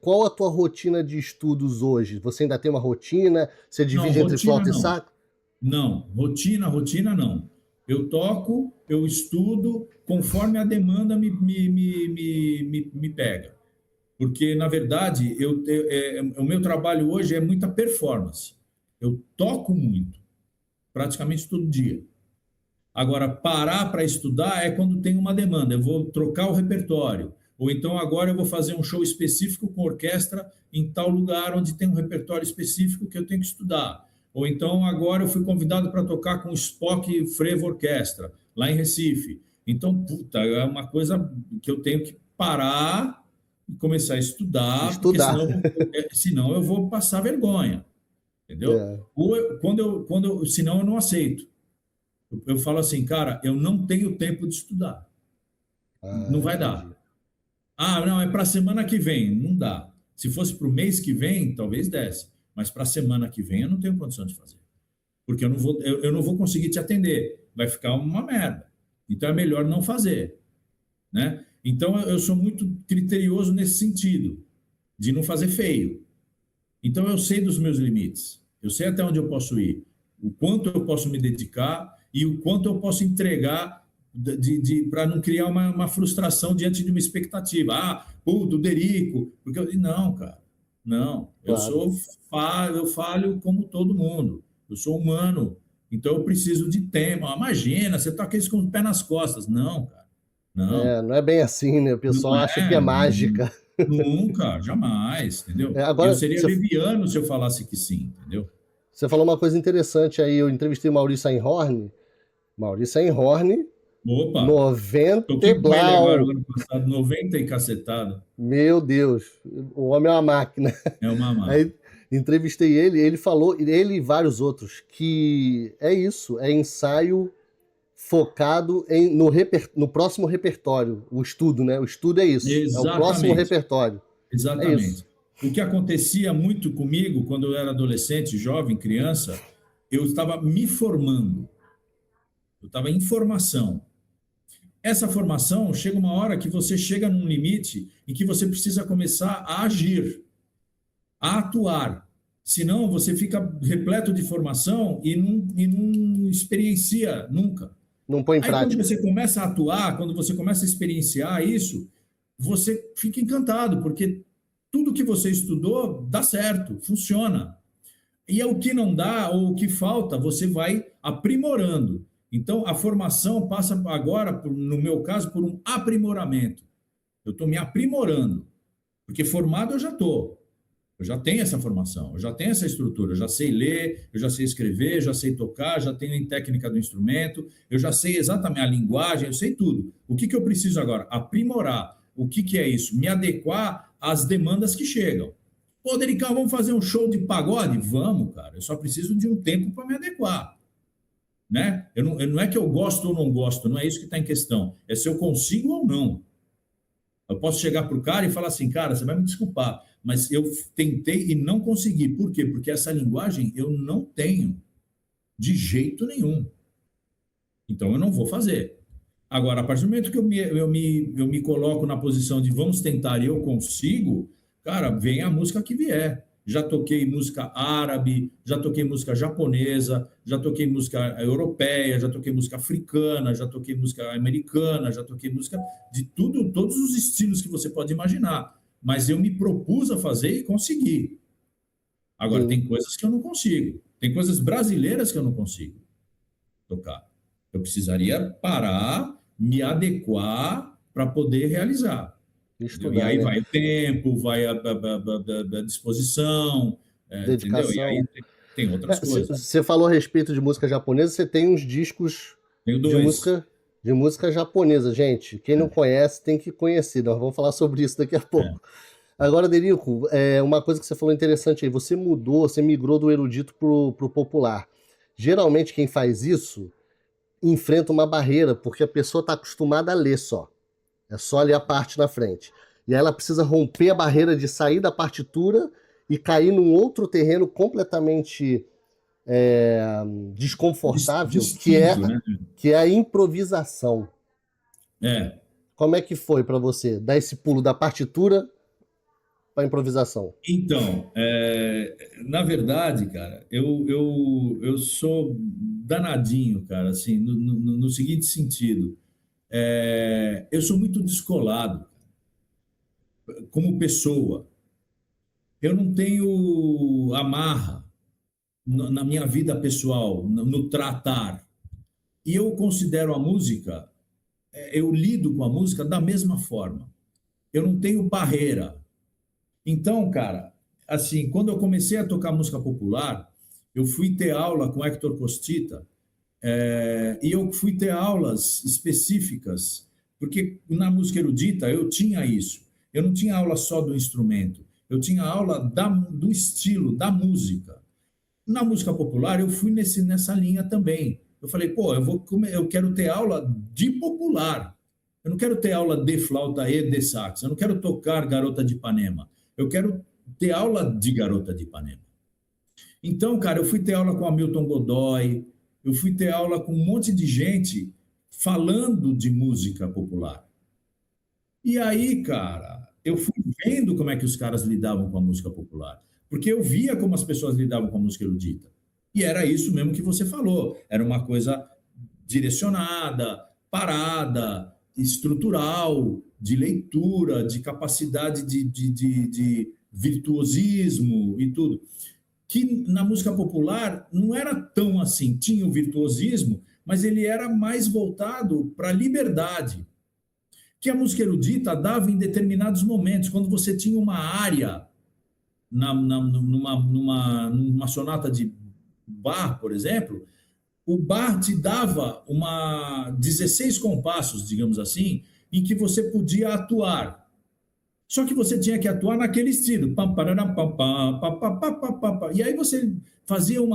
qual a tua rotina de estudos hoje? Você ainda tem uma rotina? Você divide Não, entre rotina flauta e não. sax? Não, rotina não. Eu toco, eu estudo conforme a demanda me pega. Porque, na verdade, o meu trabalho hoje é muita performance. Eu toco muito, praticamente todo dia. Agora, parar para estudar é quando tem uma demanda. Eu vou trocar o repertório. Ou então agora eu vou fazer um show específico com orquestra em tal lugar onde tem um repertório específico que eu tenho que estudar. Ou então agora eu fui convidado para tocar com o Spock Frevo Orquestra, lá em Recife. Então, puta, é uma coisa que eu tenho que parar e começar a estudar, porque Estudar. senão eu vou passar vergonha, entendeu? Ou senão eu não aceito. Eu falo assim, cara, eu não tenho tempo de estudar. Não vai dar. Não, é para a semana que vem. Não dá. Se fosse para o mês que vem, talvez desse. Mas para a semana que vem eu não tenho condição de fazer. Porque eu não vou conseguir te atender. Vai ficar uma merda. Então é melhor não fazer. Né? Então eu sou muito criterioso nesse sentido, de não fazer feio. Então eu sei dos meus limites. Eu sei até onde eu posso ir. O quanto eu posso me dedicar e o quanto eu posso entregar para não criar uma frustração diante de uma expectativa. Do Derico. Não, cara. Não. Claro. Eu falho como todo mundo. Eu sou humano. Então eu preciso de tempo. Imagina, você toca isso com o pé nas costas. Não, cara. Não. Não é bem assim, né? O pessoal acha que é mágica. Nunca, jamais, entendeu? Agora, eu seria leviano se eu falasse que sim, entendeu? Você falou uma coisa interessante aí. Eu entrevistei o Maurício Einhorn. Maurício Einhorn, Opa! 90 Toquei com ele agora, ano passado, 90 e cacetada. Meu Deus, o homem é uma máquina. É uma máquina. Aí entrevistei ele falou, ele e vários outros, que é isso, é ensaio focado no próximo repertório, o estudo, né? O estudo é isso, Exatamente. É o próximo repertório. Exatamente. O que acontecia muito comigo quando eu era adolescente, jovem, criança, eu estava me formando. Eu estava em formação. Essa formação, chega uma hora que você chega num limite em que você precisa começar a agir, a atuar. Senão, você fica repleto de formação e não experiencia nunca. Não põe em prática. Quando você começa a atuar, quando você começa a experienciar isso, você fica encantado, porque tudo que você estudou dá certo, funciona. E é o que não dá ou o que falta, você vai aprimorando. Então, a formação passa agora, no meu caso, por um aprimoramento. Eu estou me aprimorando, porque formado eu já estou. Eu já tenho essa formação, eu já tenho essa estrutura, eu já sei ler, eu já sei escrever, eu já sei tocar, já tenho a técnica do instrumento, eu já sei exatamente a linguagem, eu sei tudo. O que eu preciso agora? Aprimorar. O que é isso? Me adequar às demandas que chegam. Pô, Dericão, vamos fazer um show de pagode? Vamos, cara. Eu só preciso de um tempo para me adequar. Né? Não é que eu gosto ou não gosto, não é isso que está em questão. É se eu consigo ou não. Eu posso chegar para o cara e falar assim, cara, você vai me desculpar, mas eu tentei e não consegui. Por quê? Porque essa linguagem eu não tenho de jeito nenhum. Então eu não vou fazer. Agora, a partir do momento que eu me coloco na posição de vamos tentar e eu consigo, cara, vem a música que vier. Já toquei música árabe, já toquei música japonesa, já toquei música europeia, já toquei música africana, já toquei música americana, já toquei música de tudo, todos os estilos que você pode imaginar. Mas eu me propus a fazer e consegui. Agora, tem coisas que eu não consigo. Tem coisas brasileiras que eu não consigo tocar. Eu precisaria parar, me adequar para poder realizar. Estudar, e aí né? vai o tempo, vai a disposição, entendeu? E Dedicação. aí tem outras coisas. Você falou a respeito de música japonesa, você tem uns discos Tenho de dois. música japonesa, gente. Quem não conhece tem que conhecer. Nós vamos falar sobre isso daqui a pouco. Agora, Derico, uma coisa que você falou interessante aí, você migrou do erudito pro popular. Geralmente quem faz isso enfrenta uma barreira, porque a pessoa está acostumada a ler só. É só ler a parte na frente. E aí ela precisa romper a barreira de sair da partitura e cair num outro terreno completamente desconfortável, Distinto, né? que é a improvisação. É. Como é que foi para você dar esse pulo da partitura para improvisação? Então, na verdade, cara, eu sou danadinho, cara, assim, no seguinte sentido. Eu sou muito descolado como pessoa. Eu não tenho amarra na minha vida pessoal, no tratar. E eu considero a música, eu lido com a música da mesma forma. Eu não tenho barreira. Então, cara, assim, quando eu comecei a tocar música popular, eu fui ter aula com Héctor Costita, e eu fui ter aulas específicas, porque na música erudita eu tinha isso. Eu não tinha aula só do instrumento, eu tinha aula do estilo, da música. Na música popular, eu fui nessa linha também. Eu falei, pô, eu quero ter aula de popular. Eu não quero ter aula de flauta e de sax. Eu não quero tocar Garota de Ipanema. Eu quero ter aula de Garota de Ipanema. Então, cara, eu fui ter aula com Hamilton Godoy, eu fui ter aula com um monte de gente falando de música popular. E aí, cara, eu fui vendo como é que os caras lidavam com a música popular. Porque eu via como as pessoas lidavam com a música erudita. E era isso mesmo que você falou. Era uma coisa direcionada, parada, estrutural, de leitura, de capacidade de virtuosismo e tudo. Que na música popular não era tão assim. Tinha o virtuosismo, mas ele era mais voltado para a liberdade. Que a música erudita dava em determinados momentos, quando você tinha uma área numa sonata de Bach, por exemplo, o Bach te dava 16 compassos, digamos assim, em que você podia atuar. Só que você tinha que atuar naquele estilo. E aí você fazia um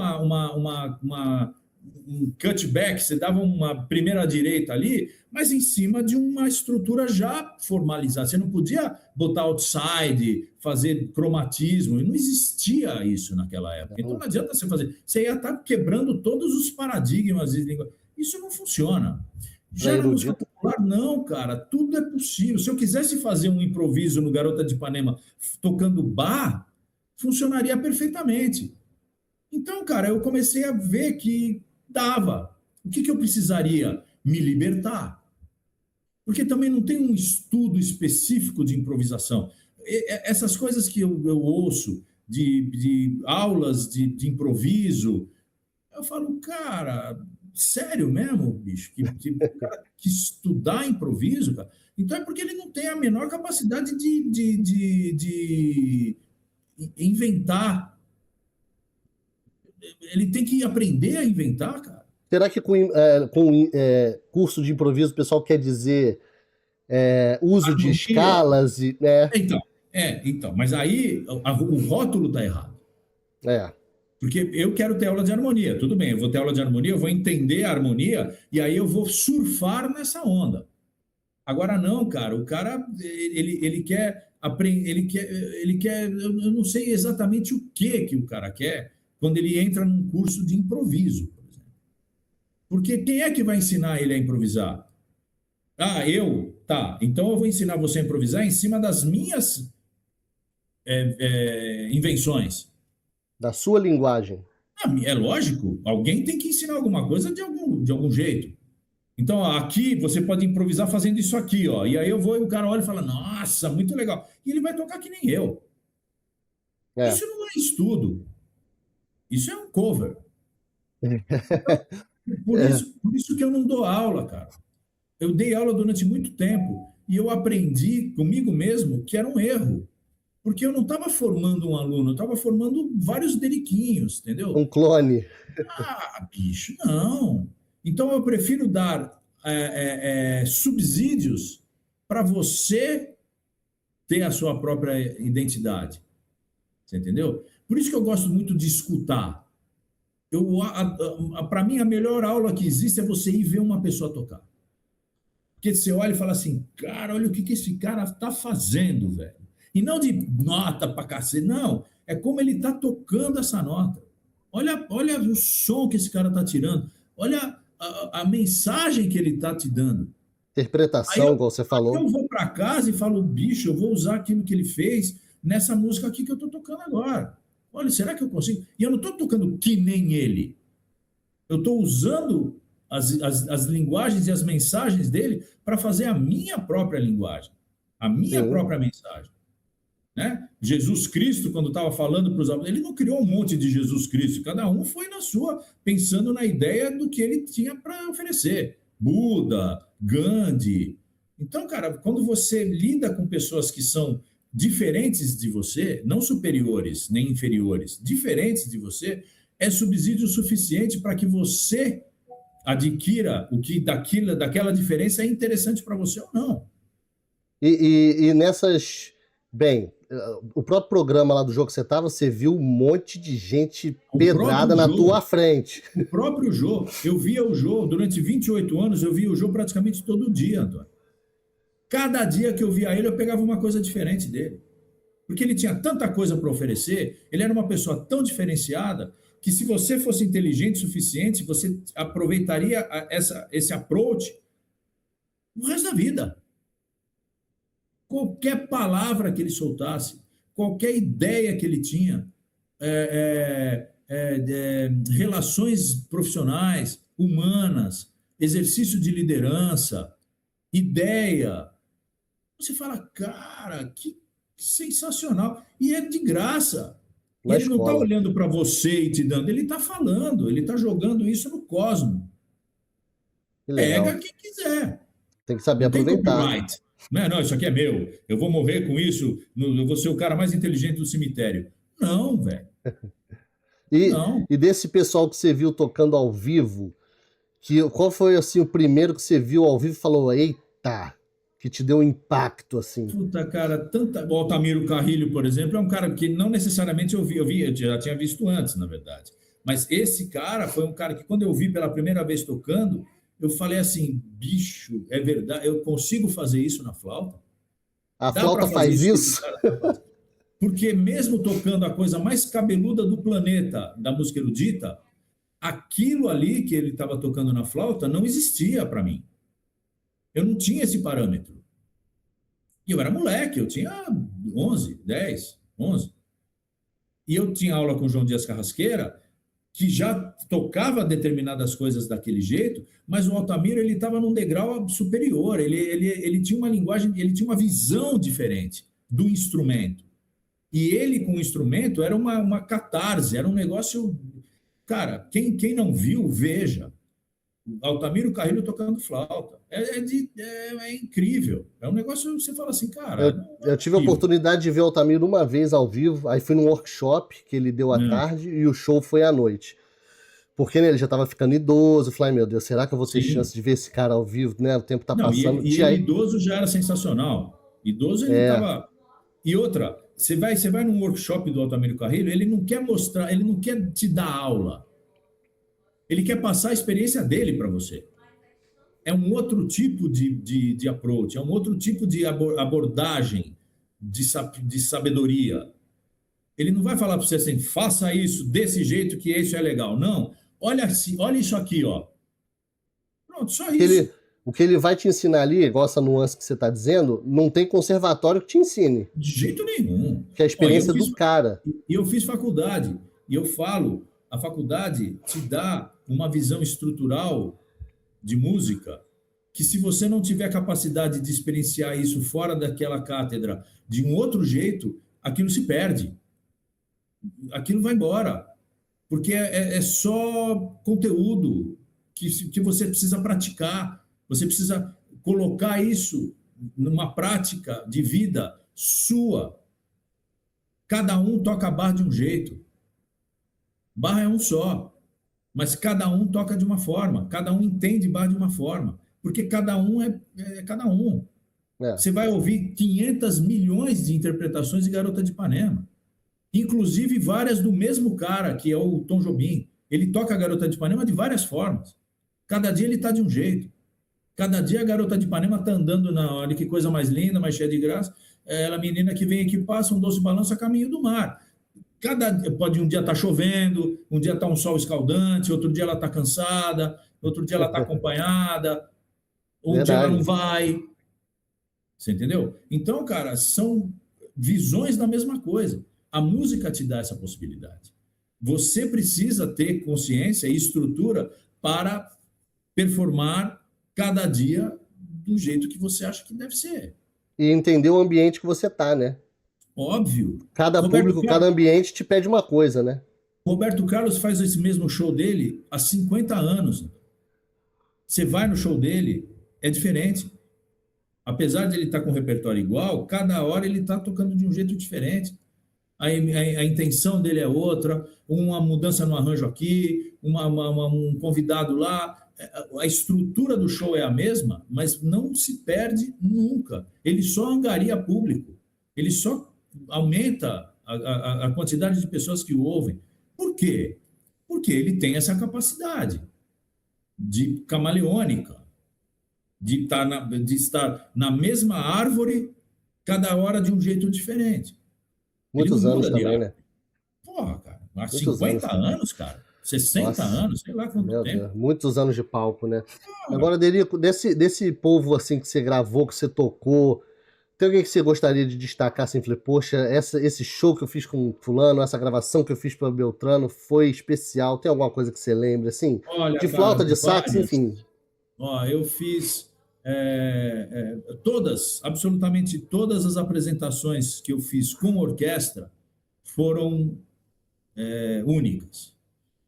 cutback, você dava uma primeira direita ali, mas em cima de uma estrutura já formalizada. Você não podia botar outside, fazer cromatismo, não existia isso naquela época. Então não adianta você fazer. Você ia estar quebrando todos os paradigmas de língua. Isso não funciona. Já na música popular, não, cara, tudo é possível. Se eu quisesse fazer um improviso no Garota de Ipanema tocando bar, funcionaria perfeitamente. Então, cara, eu comecei a ver que dava. O que eu precisaria? Me libertar. Porque também não tem um estudo específico de improvisação. Essas coisas que eu ouço de aulas de improviso, eu falo, cara, sério mesmo, bicho? O cara que estudar improviso, cara? Então é porque ele não tem a menor capacidade de inventar. Ele tem que aprender a inventar, cara. Será que com curso de improviso o pessoal quer dizer uso de Harmonia. escalas? Então, mas aí o rótulo está errado. Porque eu quero ter aula de harmonia, tudo bem, eu vou ter aula de harmonia, eu vou entender a harmonia e aí eu vou surfar nessa onda. Agora não, cara, o cara ele quer aprender, ele quer, eu não sei exatamente o que o cara quer quando ele entra num curso de improviso, por exemplo. Porque quem é que vai ensinar ele a improvisar? Ah, eu? Tá, então eu vou ensinar você a improvisar em cima das minhas invenções. Da sua linguagem. É lógico, alguém tem que ensinar alguma coisa de algum jeito. Então, aqui você pode improvisar fazendo isso aqui, ó. E aí eu vou e o cara olha e fala, nossa, muito legal. E ele vai tocar que nem eu. Isso não é estudo. Isso é um cover. Por isso que eu não dou aula, cara. Eu dei aula durante muito tempo e eu aprendi comigo mesmo que era um erro. Porque eu não estava formando um aluno, eu estava formando vários deriquinhos, entendeu? Um clone. Ah, bicho, não. Então eu prefiro dar subsídios para você ter a sua própria identidade. Você entendeu? Por isso que eu gosto muito de escutar. Para mim, a melhor aula que existe é você ir ver uma pessoa tocar. Porque você olha e fala assim, cara, olha o que esse cara está fazendo, velho. E não de nota para cacete, não. É como ele está tocando essa nota. Olha o som que esse cara está tirando. Olha a mensagem que ele está te dando. Interpretação, igual você falou. Eu vou para casa e falo, bicho, eu vou usar aquilo que ele fez nessa música aqui que eu estou tocando agora. Olha, será que eu consigo? E eu não estou tocando que nem ele. Eu estou usando as linguagens e as mensagens dele para fazer a minha própria linguagem, a minha própria mensagem. Né? Jesus Cristo, quando estava falando para os alunos, ele não criou um monte de Jesus Cristo, cada um foi na sua, pensando na ideia do que ele tinha para oferecer. Buda, Gandhi. Então, cara, quando você lida com pessoas que são diferentes de você, não superiores nem inferiores, diferentes de você, é subsídio suficiente para que você adquira o que daquela diferença é interessante para você ou não. E nessas... Bem, o próprio programa lá do jogo que você estava, você viu um monte de gente pedrada na tua frente. O próprio Jô, eu via o Jô, durante 28 anos, eu via o Jô praticamente todo dia, Antônio. Cada dia que eu via ele, eu pegava uma coisa diferente dele. Porque ele tinha tanta coisa para oferecer, ele era uma pessoa tão diferenciada, que se você fosse inteligente o suficiente, você aproveitaria esse approach o resto da vida. Qualquer palavra que ele soltasse, qualquer ideia que ele tinha, relações profissionais, humanas, exercício de liderança, ideia. Você fala, cara, que sensacional. E é de graça. E ele não está olhando para você e te dando, ele está falando, ele está jogando isso no cosmos. Pega quem quiser. Tem que saber aproveitar. Copyright. Não, isso aqui é meu. Eu vou morrer com isso, eu vou ser o cara mais inteligente do cemitério. Não, velho. E desse pessoal que você viu tocando ao vivo, qual foi assim o primeiro que você viu ao vivo e falou, eita, que te deu um impacto assim? Puta, cara, o Altamiro Carrilho, por exemplo, é um cara que não necessariamente eu já tinha visto antes, na verdade. Mas esse cara foi um cara que quando eu vi pela primeira vez tocando, eu falei assim, bicho, é verdade, eu consigo fazer isso na flauta? A flauta faz isso? Porque mesmo tocando a coisa mais cabeluda do planeta, da música erudita, aquilo ali que ele estava tocando na flauta não existia para mim. Eu não tinha esse parâmetro. E eu era moleque, eu tinha 11, 10, 11. E eu tinha aula com o João Dias Carrasqueira, que já tocava determinadas coisas daquele jeito, mas o Altamiro ele estava num degrau superior, ele tinha uma linguagem, ele tinha uma visão diferente do instrumento. E ele com o instrumento era uma catarse, era um negócio... Cara, quem não viu, veja. Altamiro Carrilho tocando flauta. É incrível. É um negócio que você fala assim, cara... Eu tive a oportunidade de ver o Altamiro uma vez ao vivo, aí fui num workshop que ele deu à tarde e o show foi à noite. Porque né, ele já estava ficando idoso, eu falei, meu Deus, será que eu vou ter chance de ver esse cara ao vivo, né? O tempo tá passando. E ele idoso já era sensacional. Idoso ele estava... E outra, você vai num workshop do Altamiro Carrilho, ele não quer mostrar, ele não quer te dar aula. Ele quer passar a experiência dele para você. É um outro tipo de approach, é um outro tipo de abordagem de sabedoria. Ele não vai falar para você assim, faça isso desse jeito que isso é legal. Não, olha isso aqui, ó. Pronto, só isso. O que ele vai te ensinar ali, igual essa nuance que você está dizendo, não tem conservatório que te ensine. De jeito nenhum. Que é a experiência do cara. E eu fiz faculdade, e eu falo, a faculdade te dá uma visão estrutural de música que se você não tiver capacidade de experienciar isso fora daquela cátedra de um outro jeito, aquilo se perde. Aquilo vai embora. Porque é só conteúdo que você precisa praticar. Você precisa colocar isso numa prática de vida sua. Cada um toca barra de um jeito. Barra é um só. Mas cada um toca de uma forma, cada um entende barra de uma forma, porque cada um é cada um. Você vai ouvir 500 milhões de interpretações de Garota de Ipanema, inclusive várias do mesmo cara, que é o Tom Jobim. Ele toca a Garota de Ipanema de várias formas. Cada dia ele está de um jeito. Cada dia a Garota de Ipanema está andando olha que coisa mais linda, mais cheia de graça. Ela, menina que vem aqui, passa um doce balanço a caminho do mar. Pode um dia estar chovendo, um dia está um sol escaldante, outro dia ela está cansada, outro dia ela está acompanhada, um dia ela não vai. Você entendeu? Então, cara, são visões da mesma coisa. A música te dá essa possibilidade. Você precisa ter consciência e estrutura para performar cada dia do jeito que você acha que deve ser. E entender o ambiente que você está, né? Óbvio. Cada público, cada ambiente te pede uma coisa, né? Roberto Carlos faz esse mesmo show dele há 50 anos. Você vai no show dele, é diferente. Apesar de ele estar com o repertório igual, cada hora ele está tocando de um jeito diferente. A intenção dele é outra, uma mudança no arranjo aqui, um convidado lá. A estrutura do show é a mesma, mas não se perde nunca. Ele só angaria público. Ele só aumenta a quantidade de pessoas que o ouvem. Por quê? Porque ele tem essa capacidade de camaleônica, de estar na mesma árvore, cada hora de um jeito diferente. Muitos anos também, né? Porra, cara, há 50 anos, cara. 60 anos, sei lá quanto tempo. Deus, muitos anos de palco, né? Agora, Derico, desse povo assim que você gravou, que você tocou, tem alguém que você gostaria de destacar assim? Falei, poxa, esse show que eu fiz com fulano, essa gravação que eu fiz para Beltrano foi especial. Tem alguma coisa que você lembra, assim? Olha, de flauta, de sax, enfim. Eu fiz absolutamente todas as apresentações que eu fiz com orquestra foram únicas.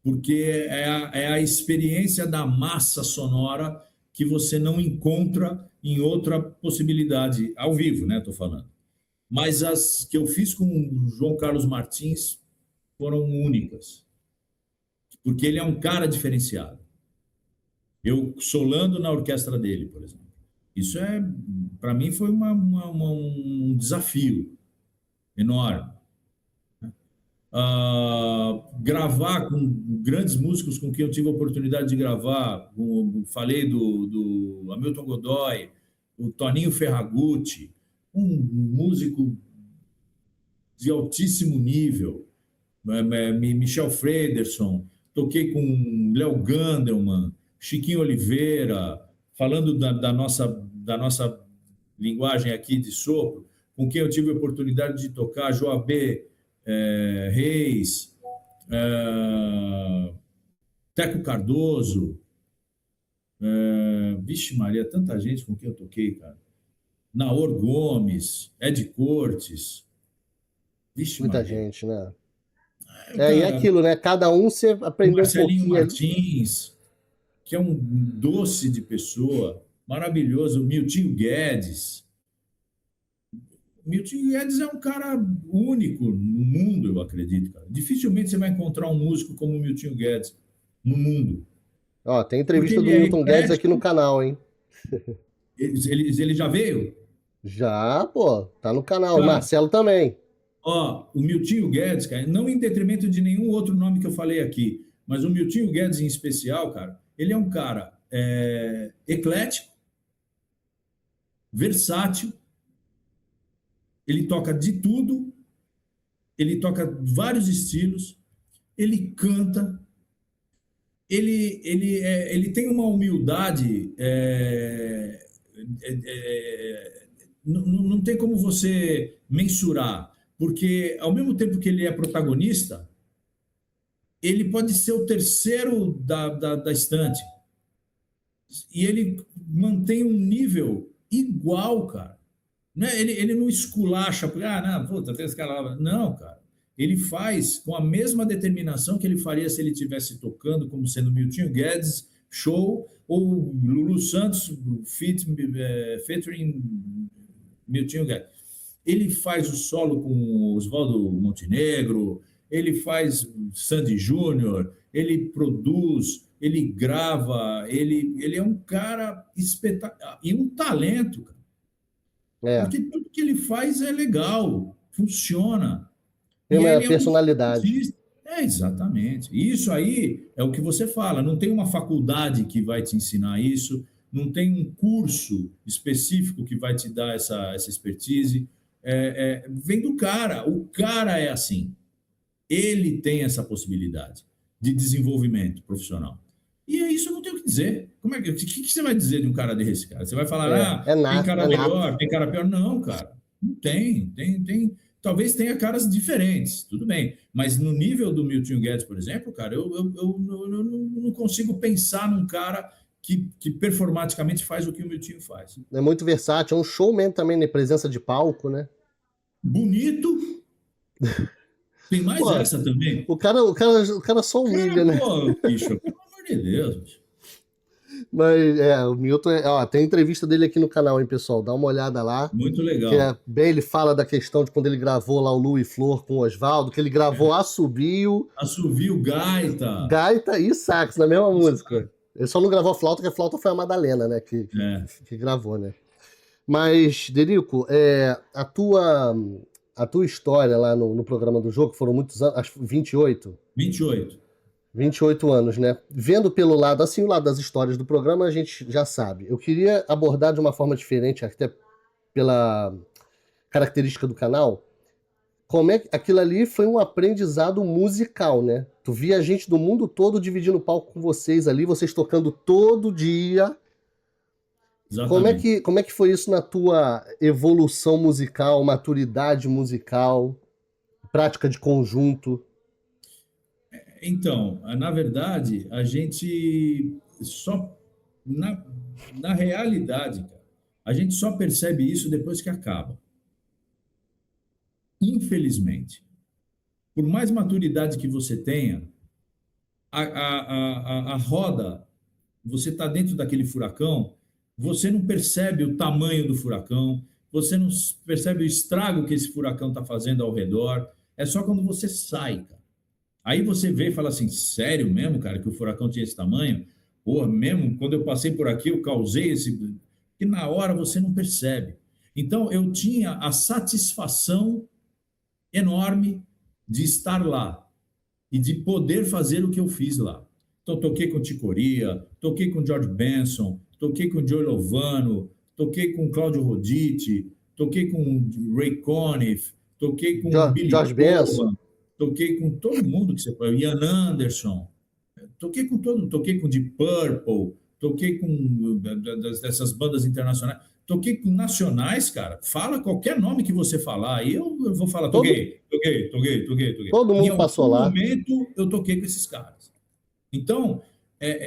Porque é a experiência da massa sonora que você não encontra em outra possibilidade, ao vivo, né? Estou falando. Mas as que eu fiz com o João Carlos Martins foram únicas, porque ele é um cara diferenciado. Eu solando na orquestra dele, por exemplo. Isso para mim foi um desafio enorme. Gravar com grandes músicos com quem eu tive a oportunidade de gravar, falei do Hamilton Godoy, o Toninho Ferragutti, um músico de altíssimo nível, Michel Frederson, toquei com Léo Gandelman, Chiquinho Oliveira, falando da nossa linguagem aqui de sopro, com quem eu tive a oportunidade de tocar, Joabê Reis, Teco Cardoso, vixe Maria, tanta gente com quem eu toquei, cara. Naor Gomes, Ed Cortes, vixe Muita Maria. gente, né? E Cara, aquilo, né? Cada um você o aprendeu um Marcelinho pouquinho ali. Martins, que é um doce de pessoa, maravilhoso. O Miltinho Guedes. O Miltinho Guedes é um cara único no mundo, eu acredito, cara. Dificilmente você vai encontrar um músico como o Miltinho Guedes no mundo. Ó, tem Porque entrevista ele do é Milton Guedes aqui no eclético. canal, hein? Ele já veio? Já, pô, tá no canal. O Cara, Marcelo também. ó, o Miltinho Guedes, cara, não em detrimento de nenhum outro nome que eu falei aqui, mas o Miltinho Guedes em especial, cara, ele é um cara eclético, versátil, ele toca de tudo, ele toca vários estilos, ele canta, ele tem uma humildade, não tem como você mensurar, porque ao mesmo tempo que ele é protagonista, ele pode ser o terceiro da estante. E ele mantém um nível igual, cara. Né? Ele não esculacha, porque, não, puta, tem esse cara lá. Não, cara. Ele faz com a mesma determinação que ele faria se ele estivesse tocando, como sendo Miltinho Guedes, show, ou Lulu Santos, featuring Miltinho Guedes. Ele faz o solo com Oswaldo Montenegro, ele faz Sandy Júnior, ele produz, ele grava, ele é um cara espetacular e um talento, cara. É, Porque tudo que ele faz é legal, funciona. tem E uma ele é um personalidade. artista. Exatamente. Isso aí é o que você fala. Não tem uma faculdade que vai te ensinar isso, não tem um curso específico que vai te dar essa expertise. Vem do cara. O cara é assim. Ele tem essa possibilidade de desenvolvimento profissional. E é isso, não tem o que dizer. O que você vai dizer de um cara desse, cara? Você vai falar, tem cara melhor, tem cara pior? Não, cara. Não tem. Talvez tenha caras diferentes, tudo bem. Mas no nível do Milton Guedes, por exemplo, cara, eu não consigo pensar num cara que performaticamente faz o que o Milton faz. É muito versátil, é um showman também, né? Presença de palco, né? Bonito. Tem mais Pô, essa também. o cara só humilha, né? Pô, bicho, pelo amor de Deus. Mas o Milton, tem entrevista dele aqui no canal, hein, pessoal? Dá uma olhada lá. Muito legal. Que bem, ele fala da questão de quando ele gravou lá o Lu e Flor com o Oswaldo, que ele gravou assobio, gaita e sax na mesma música. Ele só não gravou a flauta, porque a flauta foi a Madalena, né, que gravou, né? Mas, Derico, a tua história lá no programa do jogo, foram muitos anos, acho 28? 28 anos, né? Vendo pelo lado, assim, o lado das histórias do programa, a gente já sabe. Eu queria abordar de uma forma diferente, até pela característica do canal, como é que aquilo ali foi um aprendizado musical, né? Tu via gente do mundo todo dividindo o palco com vocês ali, vocês tocando todo dia. Exatamente. Como é que foi isso na tua evolução musical, maturidade musical, prática de conjunto? Então, na verdade, a gente só. Na realidade, cara, a gente só percebe isso depois que acaba. Infelizmente. Por mais maturidade que você tenha, a roda, você está dentro daquele furacão, você não percebe o tamanho do furacão, você não percebe o estrago que esse furacão está fazendo ao redor. É só quando você sai, cara. Aí você vê e fala assim, sério mesmo, cara, que o furacão tinha esse tamanho? Pô, mesmo, quando eu passei por aqui, eu causei esse... Que na hora você não percebe. Então, eu tinha a satisfação enorme de estar lá e de poder fazer o que eu fiz lá. Então, toquei com Ticoria, toquei com George Benson, toquei com Joey Lovano, toquei com Claudio Roditi, toquei com Ray Conniff, toquei com Billy George Benson. Toquei com todo mundo que você pode, Ian Anderson, toquei com Deep Purple, toquei com dessas bandas internacionais, toquei com nacionais, cara. Fala qualquer nome que você falar, aí eu vou falar, toquei. Todo mundo passou lá. Em algum momento eu toquei com esses caras. Então,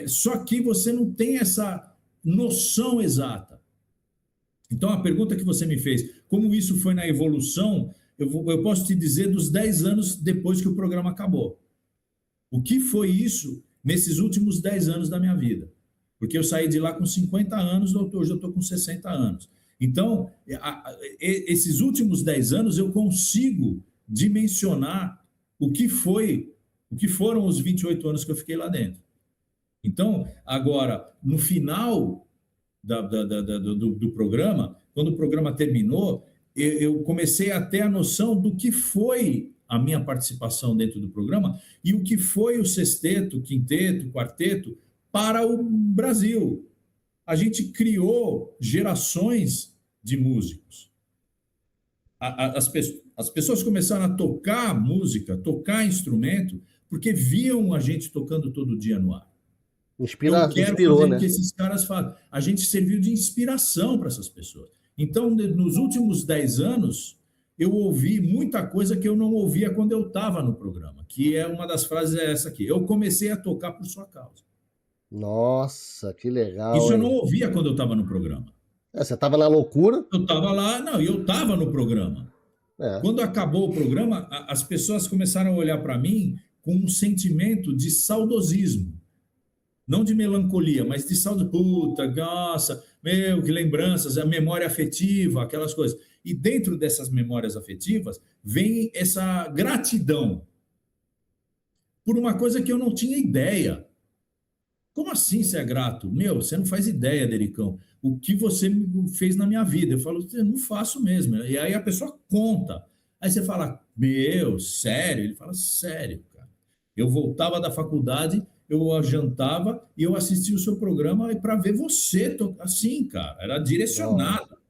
só que você não tem essa noção exata. Então, a pergunta que você me fez, como isso foi na evolução, eu posso te dizer dos 10 anos depois que o programa acabou. O que foi isso nesses últimos 10 anos da minha vida? Porque eu saí de lá com 50 anos, hoje eu estou com 60 anos. Então, esses últimos 10 anos eu consigo dimensionar o que foram os 28 anos que eu fiquei lá dentro. Então, agora, no final do programa, quando o programa terminou, eu comecei a ter a noção do que foi a minha participação dentro do programa e o que foi o sexteto, quinteto, quarteto para o Brasil. A gente criou gerações de músicos. As pessoas começaram a tocar música, tocar instrumento, porque viam a gente tocando todo dia no ar. Eu quero fazer o que esses caras fazem. A gente serviu de inspiração para essas pessoas. Então, nos últimos 10 anos, eu ouvi muita coisa que eu não ouvia quando eu estava no programa, que é uma das frases é essa aqui. Eu comecei a tocar por sua causa. Nossa, que legal. Isso eu não ouvia quando eu estava no programa. Você estava na loucura? Eu estava lá, não, eu estava no programa. Quando acabou o programa, as pessoas começaram a olhar para mim com um sentimento de saudosismo. Não de melancolia, mas de saudade. Puta, nossa, meu, que lembranças, a memória afetiva, aquelas coisas. E dentro dessas memórias afetivas vem essa gratidão por uma coisa que eu não tinha ideia. Como assim você é grato? Meu, você não faz ideia, Dericão, o que você fez na minha vida. Eu falo, eu não faço mesmo. E aí a pessoa conta. Aí você fala, meu, sério? Ele fala, sério, cara. Eu voltava da faculdade, eu jantava e eu assistia o seu programa para ver você assim, cara. Era direcionado. Nossa,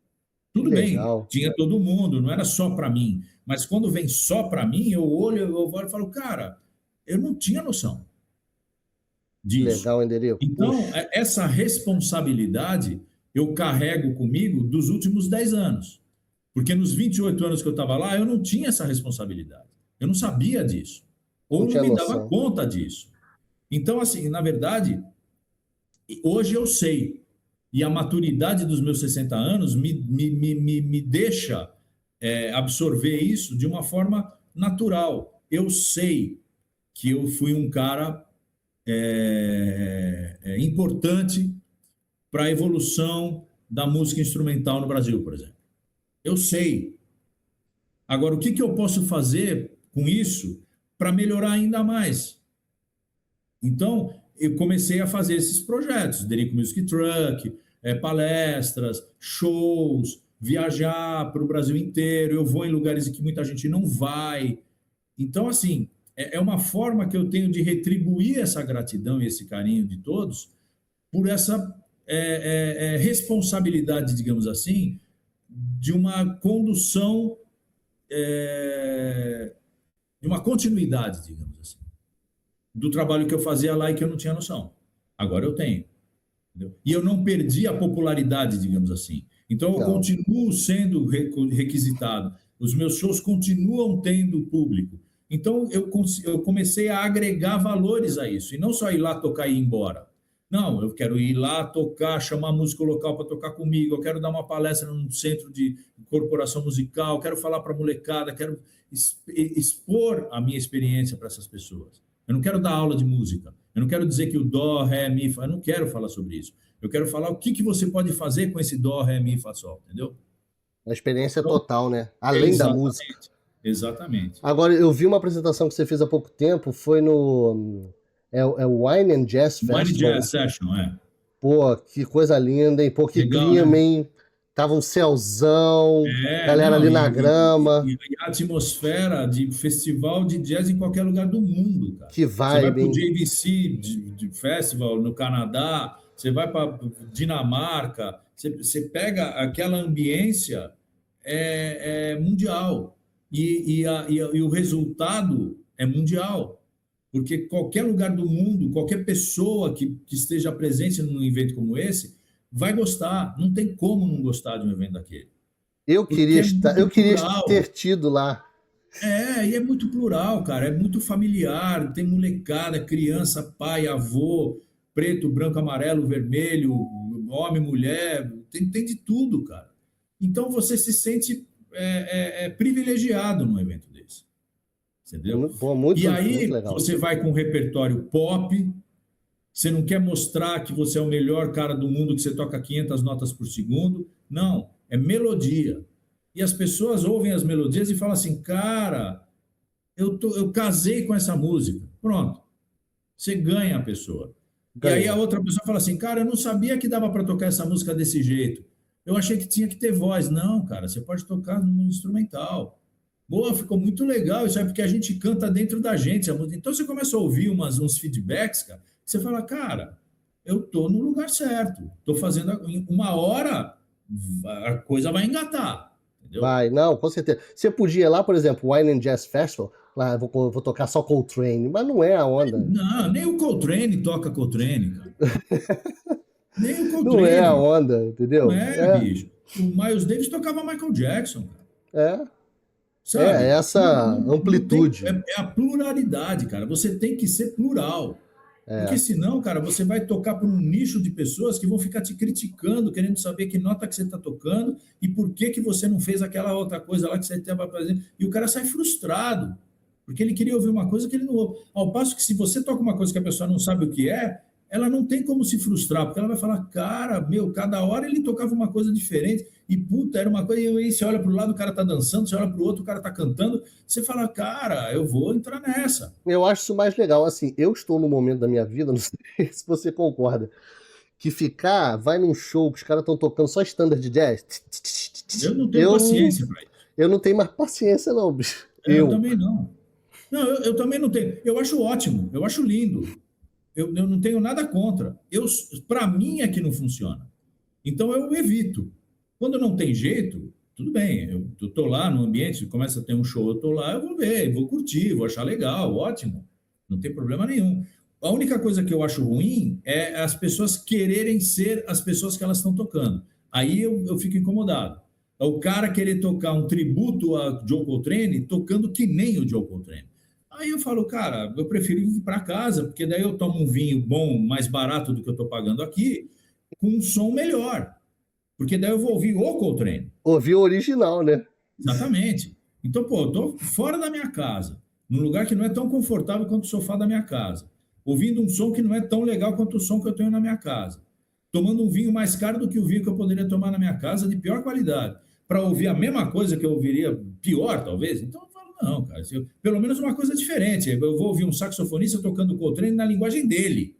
tudo bem, tinha todo mundo, não era só para mim. Mas quando vem só para mim, eu olho e falo, cara, eu não tinha noção disso. Legal, Enderico. Então, essa responsabilidade eu carrego comigo dos últimos 10 anos. Porque nos 28 anos que eu estava lá, eu não tinha essa responsabilidade. Eu não sabia disso. Ou não me dava conta disso. Então, assim, na verdade, hoje eu sei. E a maturidade dos meus 60 anos me deixa absorver isso de uma forma natural. Eu sei que eu fui um cara importante para a evolução da música instrumental no Brasil, por exemplo. Eu sei. Agora, o que eu posso fazer com isso para melhorar ainda mais? Então, eu comecei a fazer esses projetos, Derico Music Truck, palestras, shows, viajar para o Brasil inteiro, eu vou em lugares em que muita gente não vai. Então, assim, é uma forma que eu tenho de retribuir essa gratidão e esse carinho de todos por essa responsabilidade, digamos assim, de uma condução, de uma continuidade, digamos assim, do trabalho que eu fazia lá e que eu não tinha noção. Agora eu tenho. Entendeu? E eu não perdi a popularidade, digamos assim. Então eu continuo sendo requisitado. Os meus shows continuam tendo público. Então eu comecei a agregar valores a isso. E não só ir lá tocar e ir embora. Não, eu quero ir lá tocar, chamar músico local para tocar comigo, eu quero dar uma palestra num centro de corporação musical, quero falar para a molecada, quero expor a minha experiência para essas pessoas. Eu não quero dar aula de música, eu não quero dizer que o dó, ré, mi, fá, eu não quero falar sobre isso. Eu quero falar o que você pode fazer com esse dó, ré, mi, fá, sol, entendeu? A experiência total, né? Além da música. Exatamente. Agora, eu vi uma apresentação que você fez há pouco tempo, foi no... É o Wine and Jazz Festival. Wine Jazz Session, Pô, que coisa linda, hein? Pô, que legal, clima, né? Hein? Tava um céuzão, galera ali na grama. E a atmosfera de festival de jazz em qualquer lugar do mundo, cara. Que vibe, você vai pro JVC de Festival no Canadá, você vai para Dinamarca, você pega aquela ambiência mundial. E o resultado é mundial. Porque qualquer lugar do mundo, qualquer pessoa que esteja presente num evento como esse, vai gostar. Não tem como não gostar de um evento daquele. Eu queria ter tido lá. E é muito plural, cara, é muito familiar, tem molecada, criança, pai, avô, preto, branco, amarelo, vermelho, homem, mulher, tem de tudo, cara. Então você se sente privilegiado num evento desse, entendeu? Pô, E muito aí legal. você vai com um repertório pop, você não quer mostrar que você é o melhor cara do mundo, que você toca 500 notas por segundo. Não, é melodia. E as pessoas ouvem as melodias e falam assim, cara, eu casei com essa música. Pronto, você ganha a pessoa. E aí a Ganhou. outra pessoa fala assim, cara, eu não sabia que dava para tocar essa música desse jeito. Eu achei que tinha que ter voz. Não, cara, você pode tocar no instrumental. Boa, ficou muito legal. Isso é porque a gente canta dentro da gente. Então você começa a ouvir uns feedbacks, cara, que você fala, cara, eu tô no lugar certo. Tô fazendo em uma hora a coisa vai engatar, entendeu? Vai, não, com certeza. Você podia ir lá, por exemplo, Wine and Jazz Festival, lá vou tocar só Coltrane, mas não é a onda. Não, nem o Coltrane toca Coltrane, cara. Nem o Não é a Coltrane. onda, Não entendeu? bicho. O Miles Davis tocava Michael Jackson, cara. É, é Sabe? essa Não tem, amplitude. é a pluralidade, cara. Você tem que ser plural. Porque senão, cara, você vai tocar para um nicho de pessoas que vão ficar te criticando, querendo saber que nota que você está tocando e por que que você não fez aquela outra coisa lá que você estava fazendo. E o cara sai frustrado, porque ele queria ouvir uma coisa que ele não ouve. Ao passo que se você toca uma coisa que a pessoa não sabe o que é, ela não tem como se frustrar, porque ela vai falar, cara, meu, cada hora ele tocava uma coisa diferente e, puta, era uma coisa, e aí você olha para o lado, o cara tá dançando, você olha para o outro, o cara tá cantando, você fala, cara, eu vou entrar nessa. Eu acho isso mais legal. Assim, eu estou num momento da minha vida, não sei se você concorda, que vai num show que os caras estão tocando só standard de jazz. Eu não tenho Eu, paciência para isso. eu não tenho mais paciência, não, bicho. Eu também não. Não, eu também não tenho. Eu acho ótimo, eu acho lindo. Eu não tenho nada contra. Para mim é que não funciona. Então eu evito. Quando não tem jeito, tudo bem. Eu estou lá no ambiente, começa a ter um show, eu estou lá, eu vou ver, vou curtir, vou achar legal, ótimo. Não tem problema nenhum. A única coisa que eu acho ruim é as pessoas quererem ser as pessoas que elas estão tocando. Aí eu fico incomodado. É o cara querer tocar um tributo a Joe Coltrane tocando que nem o Joe Coltrane. Aí eu falo, cara, eu prefiro ir para casa, porque daí eu tomo um vinho bom, mais barato do que eu estou pagando aqui, com um som melhor. Porque daí eu vou ouvir o Coltrane. Ouvi o original, né? Exatamente. Então, pô, eu tô fora da minha casa, num lugar que não é tão confortável quanto o sofá da minha casa, ouvindo um som que não é tão legal quanto o som que eu tenho na minha casa, tomando um vinho mais caro do que o vinho que eu poderia tomar na minha casa, de pior qualidade, para ouvir a mesma coisa que eu ouviria pior, talvez. Então, eu falo, não, cara, pelo menos uma coisa diferente. Eu vou ouvir um saxofonista tocando Coltrane na linguagem dele.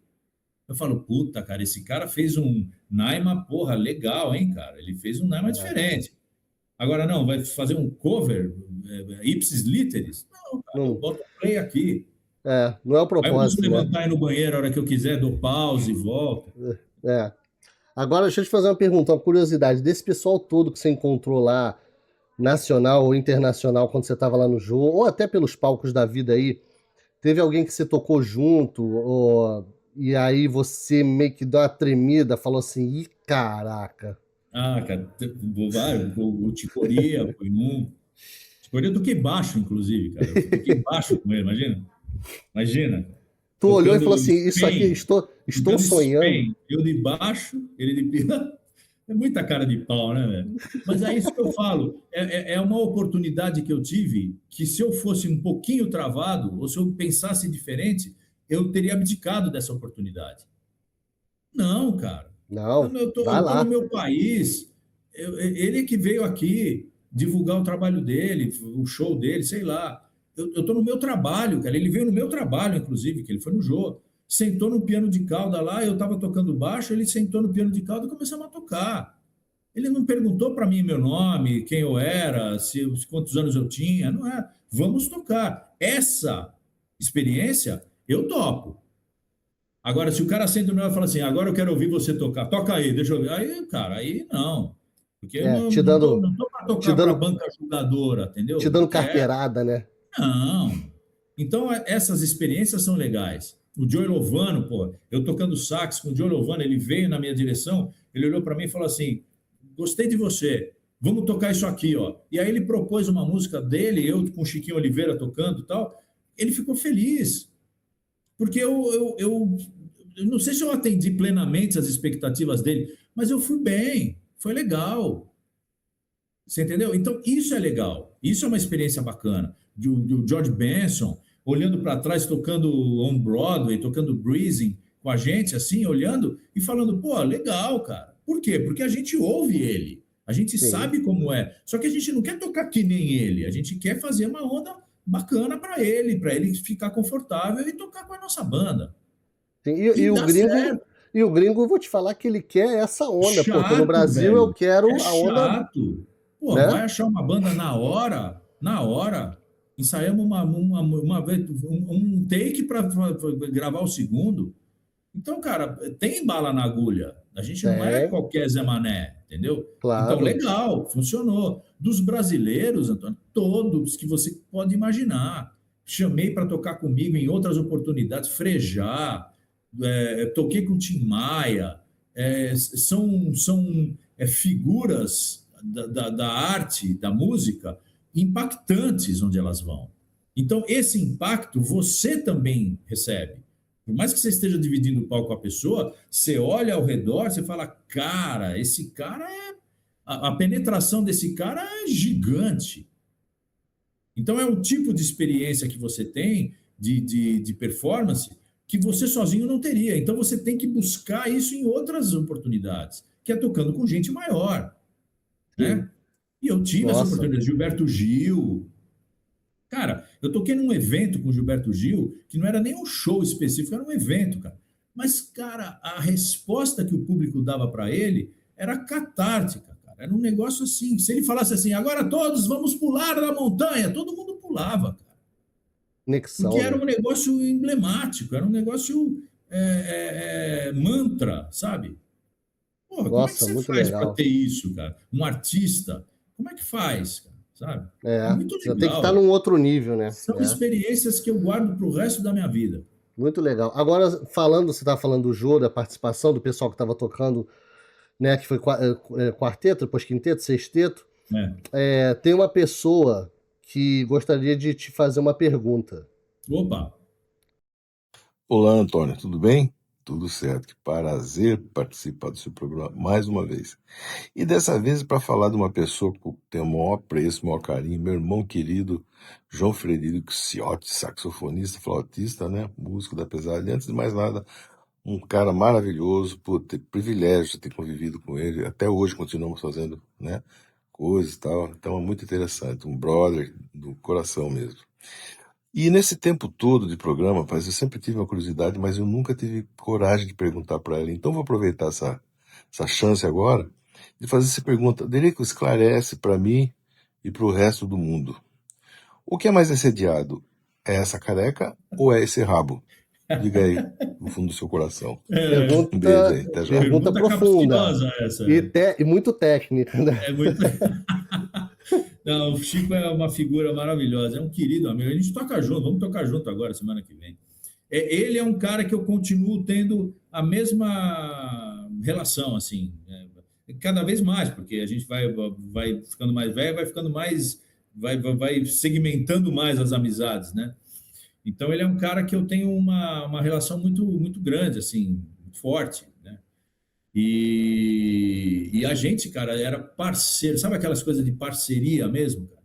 Eu falo, puta, cara, esse cara fez um Naima, porra, legal, hein, cara? Ele fez um Naima diferente. Agora, não, vai fazer um cover, ipsis literis? Não, cara, eu Não, boto play aqui. não é o Aí eu posso propósito, né? levantar e ir no banheiro a hora que eu quiser, dou pause e volto. É. Agora, deixa eu te fazer uma pergunta, uma curiosidade. Desse pessoal todo que você encontrou lá, nacional ou internacional, quando você estava lá no jogo, ou até pelos palcos da vida aí, teve alguém que você tocou junto, e aí você meio que deu uma tremida, falou assim, ih, caraca. Ah, cara, o Ticoria foi um. Ticoria eu toquei baixo, inclusive, cara. Eu toquei baixo com ele, imagina. Imagina. Tu olhou e Tocando falou assim, isso aqui, Spain, estou tocando sonhando. Spain. Eu de baixo, ele de pila. É muita cara de pau, né, velho? Mas é isso que eu falo. É uma oportunidade que eu tive que, se eu fosse um pouquinho travado, ou se eu pensasse diferente, eu teria abdicado dessa oportunidade. Não, cara. Não, vai Eu tô no lá. meu país. Ele que veio aqui divulgar o trabalho dele, o show dele, sei lá. Eu tô no meu trabalho, cara. Ele veio no meu trabalho, inclusive, que ele foi no Jô. Sentou no piano de cauda lá, eu estava tocando baixo, ele sentou no piano de cauda e começamos a tocar. Ele não perguntou para mim meu nome, quem eu era, quantos anos eu tinha. Não é. Vamos tocar. Essa experiência eu topo. Agora, se o cara senta no meu e fala assim, agora eu quero ouvir você tocar, toca aí, deixa eu ver. Aí, cara, aí não. Porque eu É, não tô, não tô para te tocar para dando, banca jogadora, entendeu? te Não dando quero. carteirada, né? Não. Então, essas experiências são legais. O Joey Lovano, pô, eu tocando sax com o Joey Lovano, ele veio na minha direção, ele olhou para mim e falou assim, gostei de você, vamos tocar isso aqui, ó. E aí ele propôs uma música dele, eu com o Chiquinho Oliveira tocando e tal. Ele ficou feliz, porque eu não sei se eu atendi plenamente as expectativas dele, mas eu fui bem, foi legal. Você entendeu? Então, isso é legal. Isso é uma experiência bacana. Do George Benson, olhando para trás, tocando on Broadway, tocando Breezing com a gente, assim, olhando e falando, pô, legal, cara. Por quê? Porque a gente ouve ele. A gente Sim. sabe como é. Só que a gente não quer tocar que nem ele. A gente quer fazer uma onda bacana para ele ficar confortável e tocar com a nossa banda. Sim, E dá certo. e o gringo, eu vou te falar que ele quer essa onda, porque no Chato, Brasil eu velho. É quero a onda, chato. Pô, né? vai achar uma banda na hora. Ensaiamos uma vez, um take para gravar o segundo. Então, cara, tem bala na agulha. A gente não é Tem, qualquer Zé Mané, entendeu? Então, claro. legal, funcionou. Dos brasileiros, Antônio, todos que você pode imaginar. Chamei para tocar comigo em outras oportunidades, Frejá, toquei com o Tim Maia, são figuras da arte, da música, impactantes onde elas vão. Então, esse impacto você também recebe. Por mais que você esteja dividindo o palco com a pessoa, você olha ao redor, você fala, cara, esse cara é. A penetração desse cara é gigante. Então, é um tipo de experiência que você tem de performance que você sozinho não teria. Então, você tem que buscar isso em outras oportunidades, que é tocando com gente maior, Sim. né? E eu tive essa Nossa. oportunidade. Gilberto Gil. Cara, eu toquei num evento com o Gilberto Gil, que não era nem um show específico, era um evento, cara. Mas, cara, a resposta que o público dava para ele era catártica, cara. Era um negócio assim. Se ele falasse assim, agora todos vamos pular da montanha, todo mundo pulava, cara. Porque Conexão, era né? um negócio emblemático, era um negócio mantra, sabe? Porra, como é que Nossa, você muito faz para legal. ter isso, cara? Um artista, como é que faz, cara? Sabe? É É, muito já tem que estar legal. num outro nível, né? São É, experiências que eu guardo para o resto da minha vida. muito legal. Agora, falando, você estava falando do Jô, da participação do pessoal que estava tocando, né? Que foi quarteto, depois quinteto, sexteto. Né? Tem uma pessoa que gostaria de te fazer uma pergunta. Opa, Olá, Antônio, tudo bem? Tudo certo, que prazer participar do seu programa mais uma vez. E dessa vez para falar de uma pessoa que eu tenho o maior apreço, o maior carinho, meu irmão querido, João Frederico Ciotti, saxofonista, flautista, né? Músico da pesada. E antes de mais nada, um cara maravilhoso, por ter privilégio de ter convivido com ele. Até hoje continuamos fazendo, né? Coisas e tal. Então é muito interessante, um brother do coração mesmo. E nesse tempo todo de programa, rapaz, eu sempre tive uma curiosidade, mas eu nunca tive coragem de perguntar para ela. Então vou aproveitar essa chance agora de fazer essa pergunta. Derico, esclarece para mim e para o resto do mundo. O que é mais assediado? É essa careca ou é esse rabo? Diga aí, no fundo do seu coração. Um beijo aí, Pergunta, até já. pergunta pergunta profunda capciosa essa. e muito técnica, né? É muito. Não, o Chico é uma figura maravilhosa, é um querido amigo. A gente toca junto, vamos tocar junto agora, semana que vem. Ele é um cara que eu continuo tendo a mesma relação, assim, cada vez mais, porque a gente vai ficando mais velho, vai ficando mais, vai segmentando mais as amizades, né? Então ele é um cara que eu tenho uma relação muito grande, assim, muito forte, né? E a gente, cara, era parceiro, sabe aquelas coisas de parceria mesmo, cara?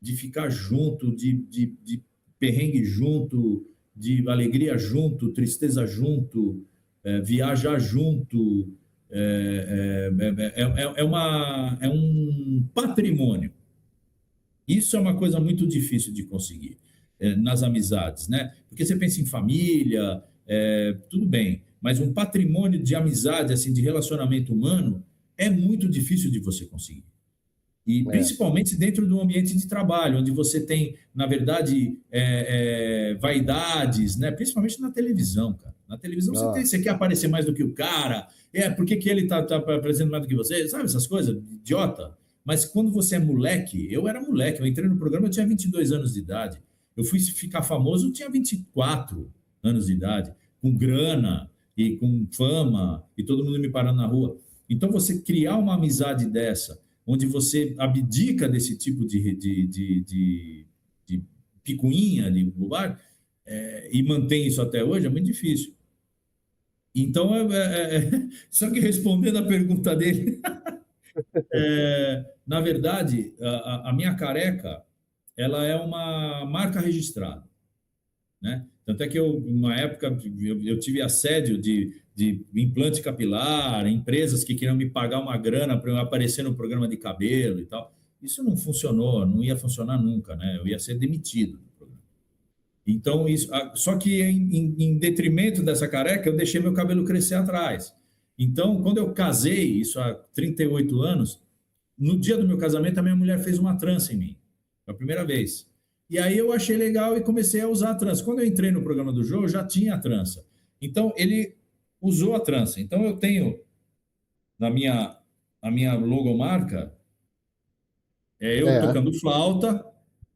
De ficar junto, de perrengue junto, de alegria junto, tristeza junto, viajar junto. É um patrimônio. Isso é uma coisa muito difícil de conseguir nas amizades, né? Porque você pensa em família, tudo bem, mas um patrimônio de amizade, assim, de relacionamento humano, é muito difícil de você conseguir. E É, principalmente dentro do ambiente de trabalho, onde você tem, na verdade, vaidades, né? Principalmente na televisão, cara. Na televisão você quer nossa. aparecer mais do que o cara, por que que ele tá apresentando mais do que você? Sabe essas coisas? Idiota. Mas quando você é moleque, eu era moleque, eu entrei no programa, eu tinha 22 anos de idade. Eu fui ficar famoso, eu tinha 24 anos de idade, com grana e com fama, e todo mundo me parando na rua. Então, você criar uma amizade dessa, onde você abdica desse tipo de picuinha, de bobagem, e mantém isso até hoje, é muito difícil. Então, só que respondendo a pergunta dele, na verdade, a minha careca, ela é uma marca registrada, né? Tanto é que uma época, eu tive assédio de implante capilar, empresas que queriam me pagar uma grana para eu aparecer no programa de cabelo e tal. Isso não funcionou, não ia funcionar nunca, né? Eu ia ser demitido do programa. Então, só que em detrimento dessa careca, eu deixei meu cabelo crescer atrás. Então, quando eu casei, isso há 38 anos, no dia do meu casamento, a minha mulher fez uma trança em mim, pela primeira vez. E aí eu achei legal e comecei a usar a trança. Quando eu entrei no programa do Jô, eu já tinha a trança. Então, ele usou a trança. Então, eu tenho a minha logomarca, eu É, tocando flauta,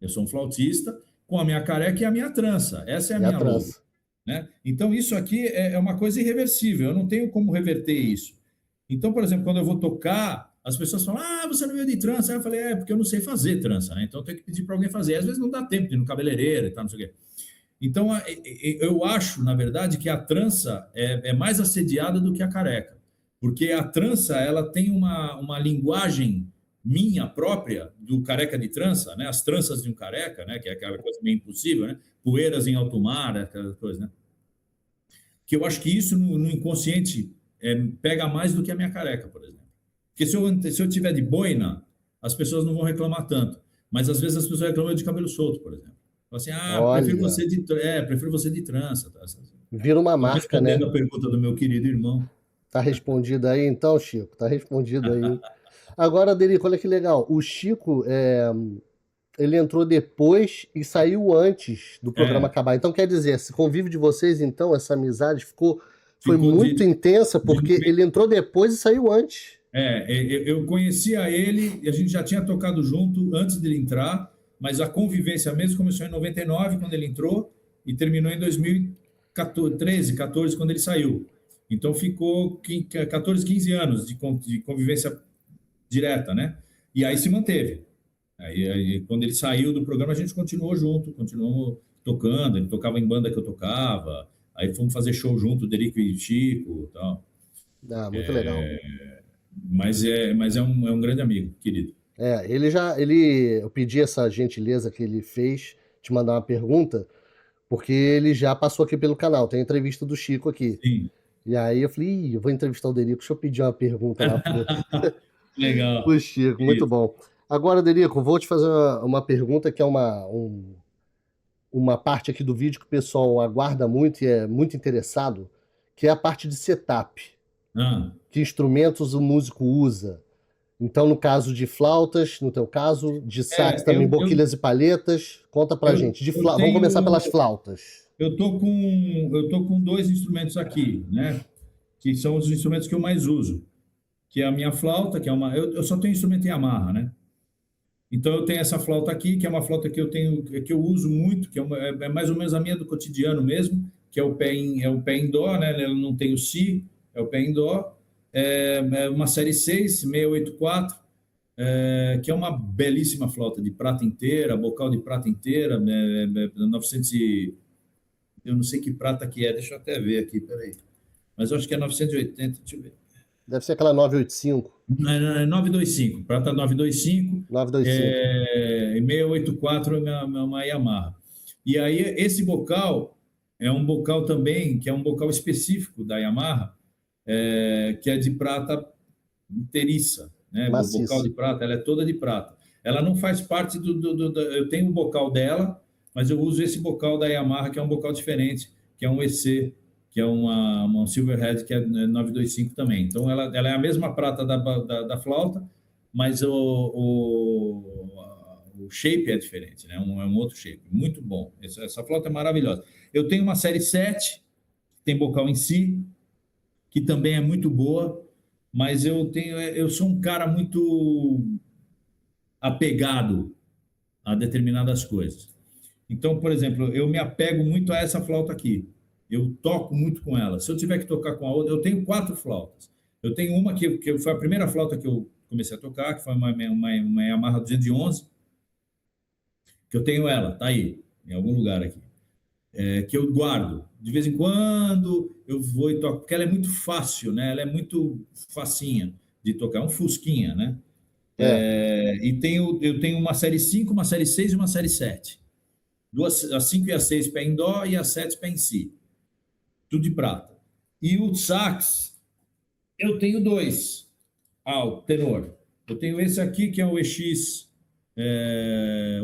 eu sou um flautista, com a minha careca e a minha trança. Essa é a e a minha logo, trança. né? Então, isso aqui é uma coisa irreversível, eu não tenho como reverter isso. Então, por exemplo, quando eu vou tocar, as pessoas falam, você não veio de trança. Aí eu falei, porque eu não sei fazer trança, né? Então, eu tenho que pedir para alguém fazer. Às vezes não dá tempo de ir no cabeleireiro e tal, não sei o quê. Então, eu acho, na verdade, que a trança é mais assediada do que a careca. Porque a trança, ela tem uma linguagem minha própria do careca de trança, né? As tranças de um careca, né? Que é aquela coisa meio impossível, né? Poeiras em alto mar, aquela coisa, né? Que eu acho que isso no inconsciente pega mais do que a minha careca, por exemplo. Porque se eu tiver de boina, as pessoas não vão reclamar tanto. Mas às vezes as pessoas reclamam de cabelo solto, por exemplo. Falam assim, Olha, prefiro você de trança. Tá? vira uma Então, marca, né? respondendo a pergunta do meu querido irmão. Tá respondido aí então, Chico? Tá respondido aí. Agora, Derico, olha que legal. O Chico, ele entrou depois e saiu antes do programa É, acabar. Então, quer dizer, esse convívio de vocês, então, essa amizade foi ficou muito intensa, porque de- ele entrou depois e saiu antes. eu conhecia ele, e a gente já tinha tocado junto antes dele entrar, mas a convivência mesmo começou em 99, quando ele entrou, e terminou em 2013, 14, quando ele saiu. Então ficou 14, 15 anos de convivência direta, né? E aí se manteve. Aí, quando ele saiu do programa, a gente continuou junto, continuou tocando. Ele tocava em banda que eu tocava, aí fomos fazer show junto, Derico e Chico, tal. Ah, muito legal. Mas é um grande amigo, querido. Eu pedi essa gentileza que ele fez, te mandar uma pergunta, porque ele já passou aqui pelo canal, tem a entrevista do Chico aqui. Sim. E aí eu falei, eu vou entrevistar o Derico, deixa eu pedir uma pergunta lá pro Legal. Chico, muito Querido. bom. Agora, Derico, vou te fazer uma pergunta que é uma parte aqui do vídeo que o pessoal aguarda muito e é muito interessado, que é a parte de setup. Ah, Que instrumentos o músico usa? Então, no caso de flautas, no teu caso, de sax também, boquilhas e palhetas, conta pra eu, gente. eu Vamos começar tenho, pelas flautas. eu tô com dois instrumentos aqui, né? Que são os instrumentos que eu mais uso, que é a minha flauta, que é eu só tenho instrumento em Yamaha, né? Então eu tenho essa flauta aqui, que é uma flauta que eu tenho, que eu uso muito, que é mais ou menos a minha do cotidiano mesmo, que é o pé em dó, né? Ela não tem o si, é o pé em dó. É uma série 6, 684, que é uma belíssima flauta de prata inteira, bocal de prata inteira, 900 eu não sei que prata que é, deixa eu até ver aqui, peraí. Mas eu acho que é 980, deixa eu ver. Deve ser aquela 985, Não, é 925, prata 925, 925. e 684 é uma Yamaha. E aí, esse bocal é um bocal também, que é um bocal específico da Yamaha, que é de prata inteiriça, né? O bocal Maciça. de prata, ela é toda de prata. Ela não faz parte eu tenho o bocal dela, mas eu uso esse bocal da Yamaha, que é um bocal diferente, que é um EC, que é uma Silverhead, que é 925 também. Então, ela é a mesma prata da flauta, mas o shape é diferente, né? É um outro shape. Muito bom. Essa flauta é maravilhosa. Eu tenho uma série 7, que tem bocal em si, que também é muito boa, mas eu sou um cara muito apegado a determinadas coisas. Então, por exemplo, eu me apego muito a essa flauta aqui. Eu toco muito com ela. Se eu tiver que tocar com a outra, eu tenho 4 flautas. Eu tenho uma que foi a primeira flauta que eu comecei a tocar, que foi uma Yamaha 211, que eu tenho ela, tá aí, em algum lugar aqui, que eu guardo. De vez em quando eu vou e toco, porque ela é muito fácil, né? Ela é muito facinha de tocar, um fusquinha, né? E eu tenho uma série 5, uma série 6 e uma série 7. A 5 e a 6 pé em dó e a 7 pé em si. Tudo de prata. E o sax, eu tenho dois. O tenor. Eu tenho esse aqui, que é o EX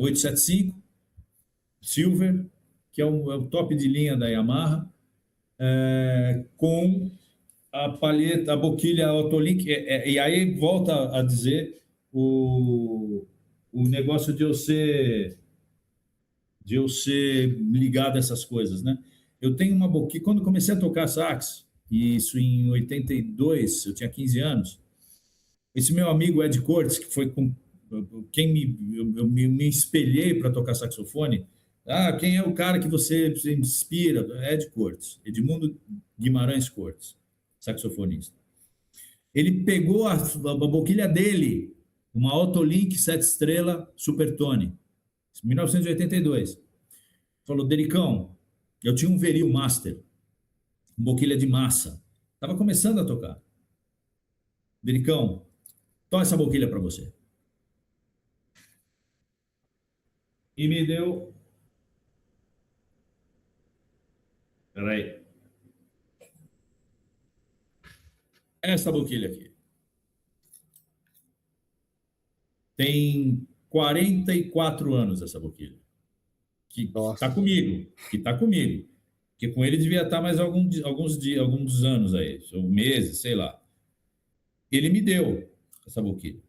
875 Silver, que é o top de linha da Yamaha, com a palheta, a boquilha Autolink. E aí volta a dizer o negócio de eu ser ligado a essas coisas, né? Eu tenho uma boquilha. Quando comecei a tocar sax, e isso em 82, eu tinha 15 anos, esse meu amigo Ed Cortes, que foi com quem eu me espelhei para tocar saxofone. Quem é o cara que você se inspira? Ed Cortes, Edmundo Guimarães Cortes, saxofonista. Ele pegou a boquilha dele, uma Autolink 7 estrela Supertone, 1982. Falou: Dericão, eu tinha um Veril Master, boquilha de massa. Estava começando a tocar. Dericão, toma essa boquilha para você. E me deu... Peraí. Essa boquilha aqui. Tem 44 anos essa boquilha. Que está comigo. Que com ele devia estar mais alguns anos aí, ou meses, sei lá. Ele me deu essa boquilha.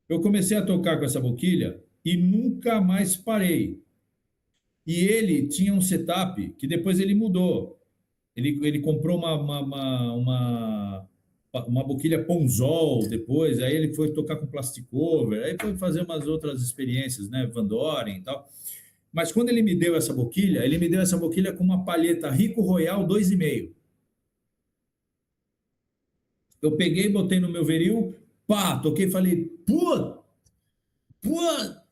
Eu comecei a tocar com essa boquilha e nunca mais parei. E ele tinha um setup que depois ele mudou. Ele comprou uma boquilha Ponzol depois, aí ele foi tocar com plastic cover, aí foi fazer umas outras experiências, né, Van Doren e tal. Mas quando ele me deu essa boquilha, com uma palheta Rico Royal 2,5. Eu peguei, botei no meu Veril, toquei e falei, pô,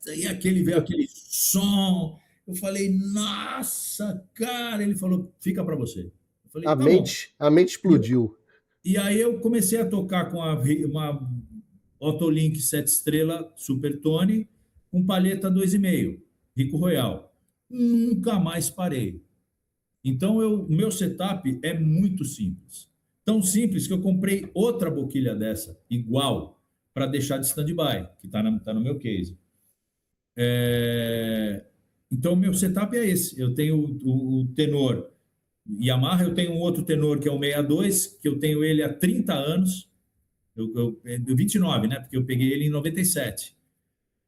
e veio aquele som. Eu falei, nossa, cara. Ele falou, fica para você. Eu falei, a mente explodiu. E aí eu comecei a tocar com uma Autolink 7 estrela Supertone com palheta 2,5, Rico Royal. Nunca mais parei. Então, o meu setup é muito simples. Tão simples que eu comprei outra boquilha dessa, igual, para deixar de stand-by, que está no meu case. Então, o meu setup é esse. Eu tenho o tenor Yamaha, eu tenho um outro tenor que é o 62, que eu tenho ele há 30 anos, 29, né? Porque eu peguei ele em 97.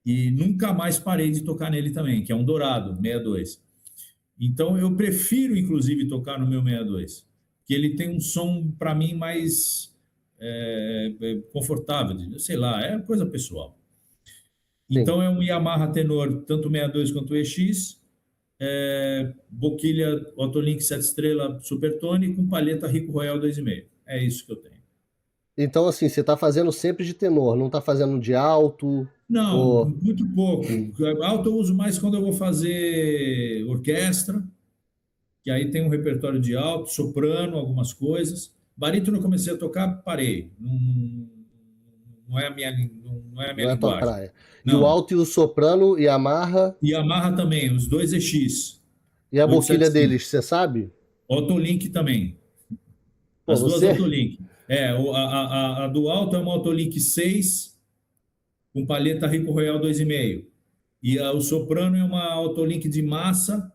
E nunca mais parei de tocar nele também, que é um dourado, 62. Então, eu prefiro, inclusive, tocar no meu 62, que ele tem um som, para mim, mais confortável, sei lá, é coisa pessoal. Então, é um Yamaha tenor, tanto 62 quanto o EX, boquilha Autolink 7 estrela Supertone com palheta Rico Royal 2,5. É isso que eu tenho. Então, assim, você está fazendo sempre de tenor, não está fazendo de alto? Não, muito pouco. Alto eu uso mais quando eu vou fazer orquestra, que aí tem um repertório de alto, soprano, algumas coisas. Barítono eu comecei a tocar, parei. Não é a minha linguagem. Tua praia. Não. E o alto e o soprano, Yamaha? Yamaha também, os dois EX. E a boquilha deles, você sabe? Autolink também. As duas Autolink. A do alto é uma Autolink 6 com palheta Rico Royal 2,5. E o soprano é uma Autolink de massa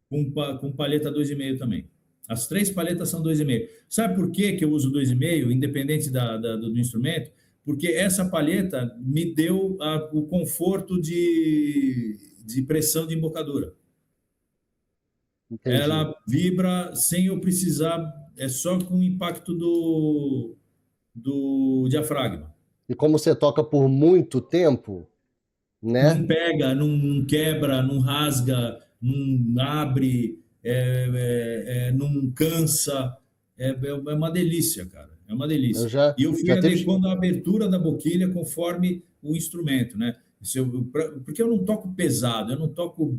com palheta 2,5 também. As três palhetas são 2,5. Sabe por que eu uso 2,5, independente do instrumento? Porque essa palheta me deu o conforto de pressão de embocadura. Entendi. Ela vibra sem eu precisar, é só com o impacto do diafragma. E como você toca por muito tempo, né? Não pega, não quebra, não rasga, não abre, não cansa. É uma delícia, cara. É uma Eu delícia. já, E eu fui já teve. adequando a abertura da boquilha conforme o instrumento, né? Porque eu não toco pesado, eu não toco.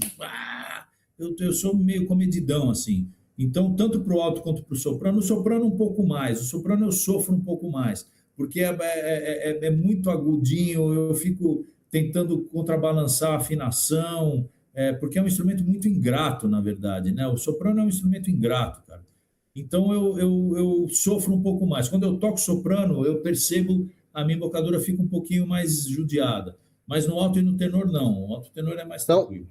Eu sou meio comedidão, assim. Então, tanto para o alto quanto para o soprano um pouco mais. O soprano eu sofro um pouco mais, porque é muito agudinho, eu fico tentando contrabalançar a afinação, porque é um instrumento muito ingrato, na verdade, né? O soprano é um instrumento ingrato, cara. Então eu sofro um pouco mais. Quando eu toco soprano, eu percebo a minha embocadura fica um pouquinho mais judiada. Mas no alto e no tenor, não. O alto e tenor é mais Então, tranquilo.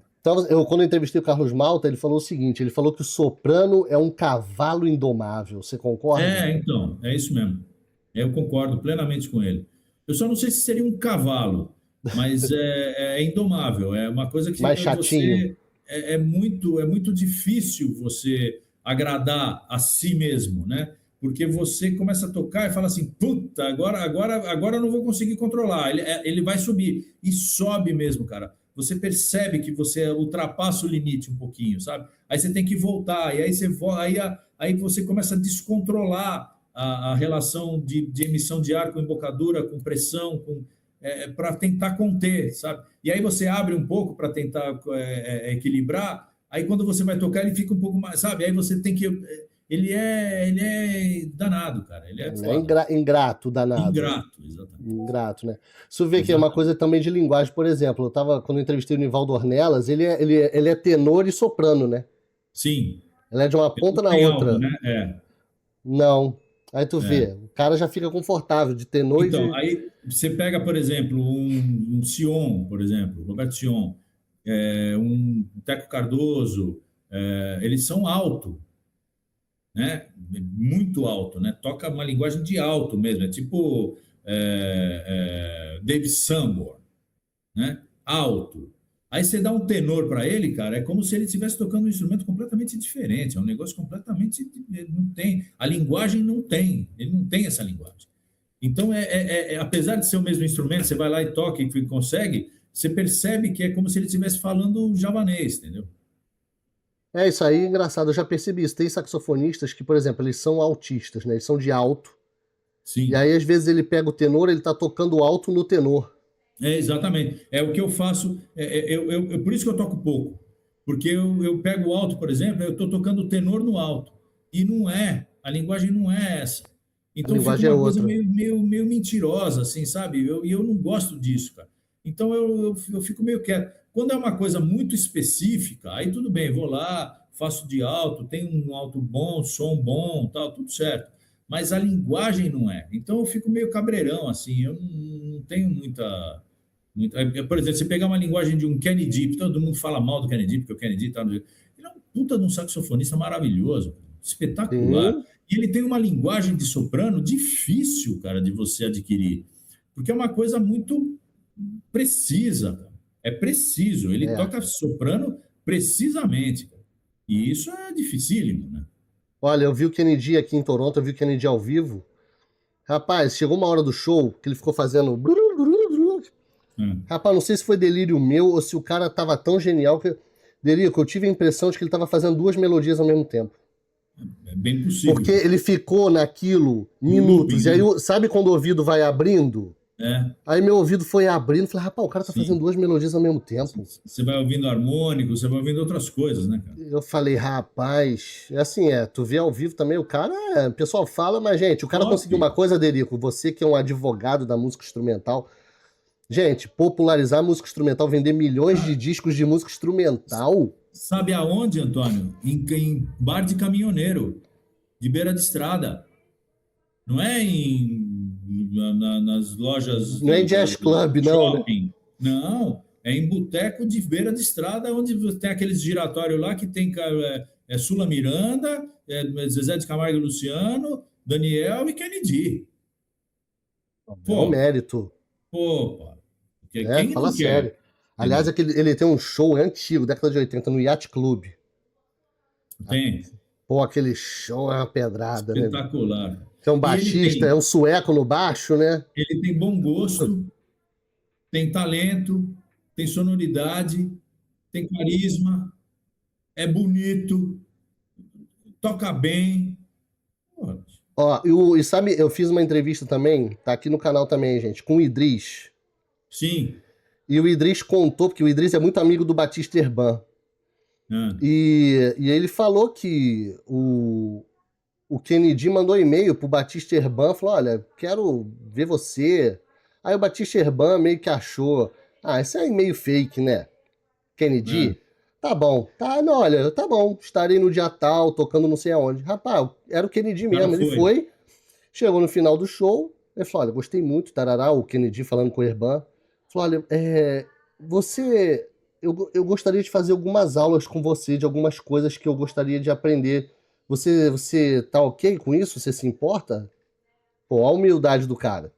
quando eu entrevistei o Carlos Malta, ele falou o seguinte: ele falou que o soprano é um cavalo indomável. Você concorda? Então, é isso mesmo. Eu concordo plenamente com ele. Eu só não sei se seria um cavalo, mas é indomável. É uma coisa que Mais chatinho. você é muito difícil você agradar a si mesmo, né? Porque você começa a tocar e fala assim, puta, agora eu não vou conseguir controlar. Ele vai subir e sobe mesmo, cara. Você percebe que você ultrapassa o limite um pouquinho, sabe? Aí você tem que voltar e aí aí você começa a descontrolar a relação de emissão de ar com embocadura, com pressão, para tentar conter, sabe? E aí você abre um pouco para tentar equilibrar, aí quando você vai tocar ele fica um pouco mais, sabe? Aí você tem que... Ele é danado, cara, ele é Né? foda. Ingrato, danado. Ingrato, exatamente. Ingrato, né? Isso vê que é uma Exatamente. coisa também de linguagem. Por exemplo, quando eu entrevistei o Nivaldo Ornelas, ele é tenor e soprano, né? Sim, Ele é de uma ele não ponta na tem alma, outra. né? Não. Aí tu É. vê, o cara já fica confortável de tenor e Então, de. aí você pega, por exemplo, um Sion, por exemplo, Roberto Sion, um Teco Cardoso, eles são alto, né? Muito alto, né? Toca uma linguagem de alto mesmo, é tipo David Sanborn, né? Alto. Aí você dá um tenor para ele, cara, é como se ele estivesse tocando um instrumento completamente diferente, é um negócio completamente. Não tem. A linguagem não tem, ele não tem essa linguagem. Então, apesar de ser o mesmo instrumento, você vai lá e toca e consegue, você percebe que é como se ele estivesse falando javanês, entendeu? É isso aí, é engraçado. Eu já percebi isso. Tem saxofonistas que, por exemplo, eles são autistas, né? Eles são de alto. E Sim, aí, às vezes, ele pega o tenor, ele tá tocando alto no tenor. exatamente. É o que eu faço, por isso que eu toco pouco. Porque eu pego o alto, por exemplo, eu estou tocando o tenor no alto. E não é, a linguagem não é essa. A Então fica linguagem é uma coisa outra. meio mentirosa, assim, sabe? E eu não gosto disso, cara. Então eu fico meio quieto. Quando é uma coisa muito específica, aí tudo bem, vou lá, faço de alto, tenho um alto bom, som bom, tal, tudo certo. Mas a linguagem não é. Então eu fico meio cabreirão, assim, eu não tenho por exemplo, você pegar uma linguagem de um Kenny Deep, todo mundo fala mal do Kenny Deep, porque o Kenny Deep ele é um puta de um saxofonista maravilhoso, espetacular. Sim, E ele tem uma linguagem de soprano difícil, cara, de você adquirir, porque é uma coisa muito precisa, cara. É preciso. Ele é. toca soprano precisamente, cara. E isso é dificílimo, né? Olha, eu vi o Kennedy aqui em Toronto, eu vi o Kennedy ao vivo. Rapaz, chegou uma hora do show que ele ficou fazendo. É, Rapaz, não sei se foi delírio meu ou se o cara tava tão genial que. Delico, eu tive a impressão de que ele tava fazendo duas melodias ao mesmo tempo. é bem Porque possível. ele ficou naquilo O minutos. looping, E aí, né? sabe quando o ouvido vai abrindo? É. Aí meu ouvido foi abrindo. Falei, rapaz, o cara tá fazendo Sim. duas melodias ao mesmo tempo. Você vai ouvindo harmônico, você vai ouvindo outras coisas, né, cara? Eu falei, rapaz, assim, tu vê ao vivo também, o cara, o pessoal fala, mas, gente, o cara conseguiu uma Top. coisa, Derico, você que é um advogado da música instrumental, gente, popularizar a música instrumental, vender milhões de Cara, discos de música instrumental, sabe aonde, Antônio? Em bar de caminhoneiro, de beira de estrada. Não é nas lojas não é em jazz club, do não, né? shopping. Não, é em boteco de beira de estrada, onde tem aqueles giratórios lá que tem Sula Miranda, Zezé de Camargo e Luciano, Daniel e Kennedy. É um Pô, mérito, pô, né? quem Fala não sério. quer? Aliás, Entendeu? ele tem um show antigo, década de 80, no Yacht Club. Tem. Pô, aquele show é uma pedrada, né? Espetacular. É um E ele baixista, é tem, um sueco no baixo, né? ele tem bom gosto, tem talento, tem sonoridade, tem carisma, é bonito, toca bem. Pô, Ó, e sabe, eu fiz uma entrevista também, tá aqui no canal também, gente, com o Idris. Sim. E o Idris contou, porque o Idris é muito amigo do Batista Herban. Ah, E ele falou que o Kennedy mandou e-mail pro Batista Herban, falou, olha, quero ver você. Aí o Batista Herban meio que achou, esse é e-mail fake, né? ah. Kennedy? Tá bom. Tá, não, olha, tá bom. Estarei no dia tal, tocando não sei aonde. Rapaz, era o Kennedy O cara mesmo. Ele foi. foi, chegou no final do show, ele falou, olha, gostei muito, tarará, o Kennedy falando com o Herban. Falou, olha, você... Eu gostaria de fazer algumas aulas com você, de algumas coisas que eu gostaria de aprender. Você tá ok com isso? Você se importa? Pô, a humildade do cara.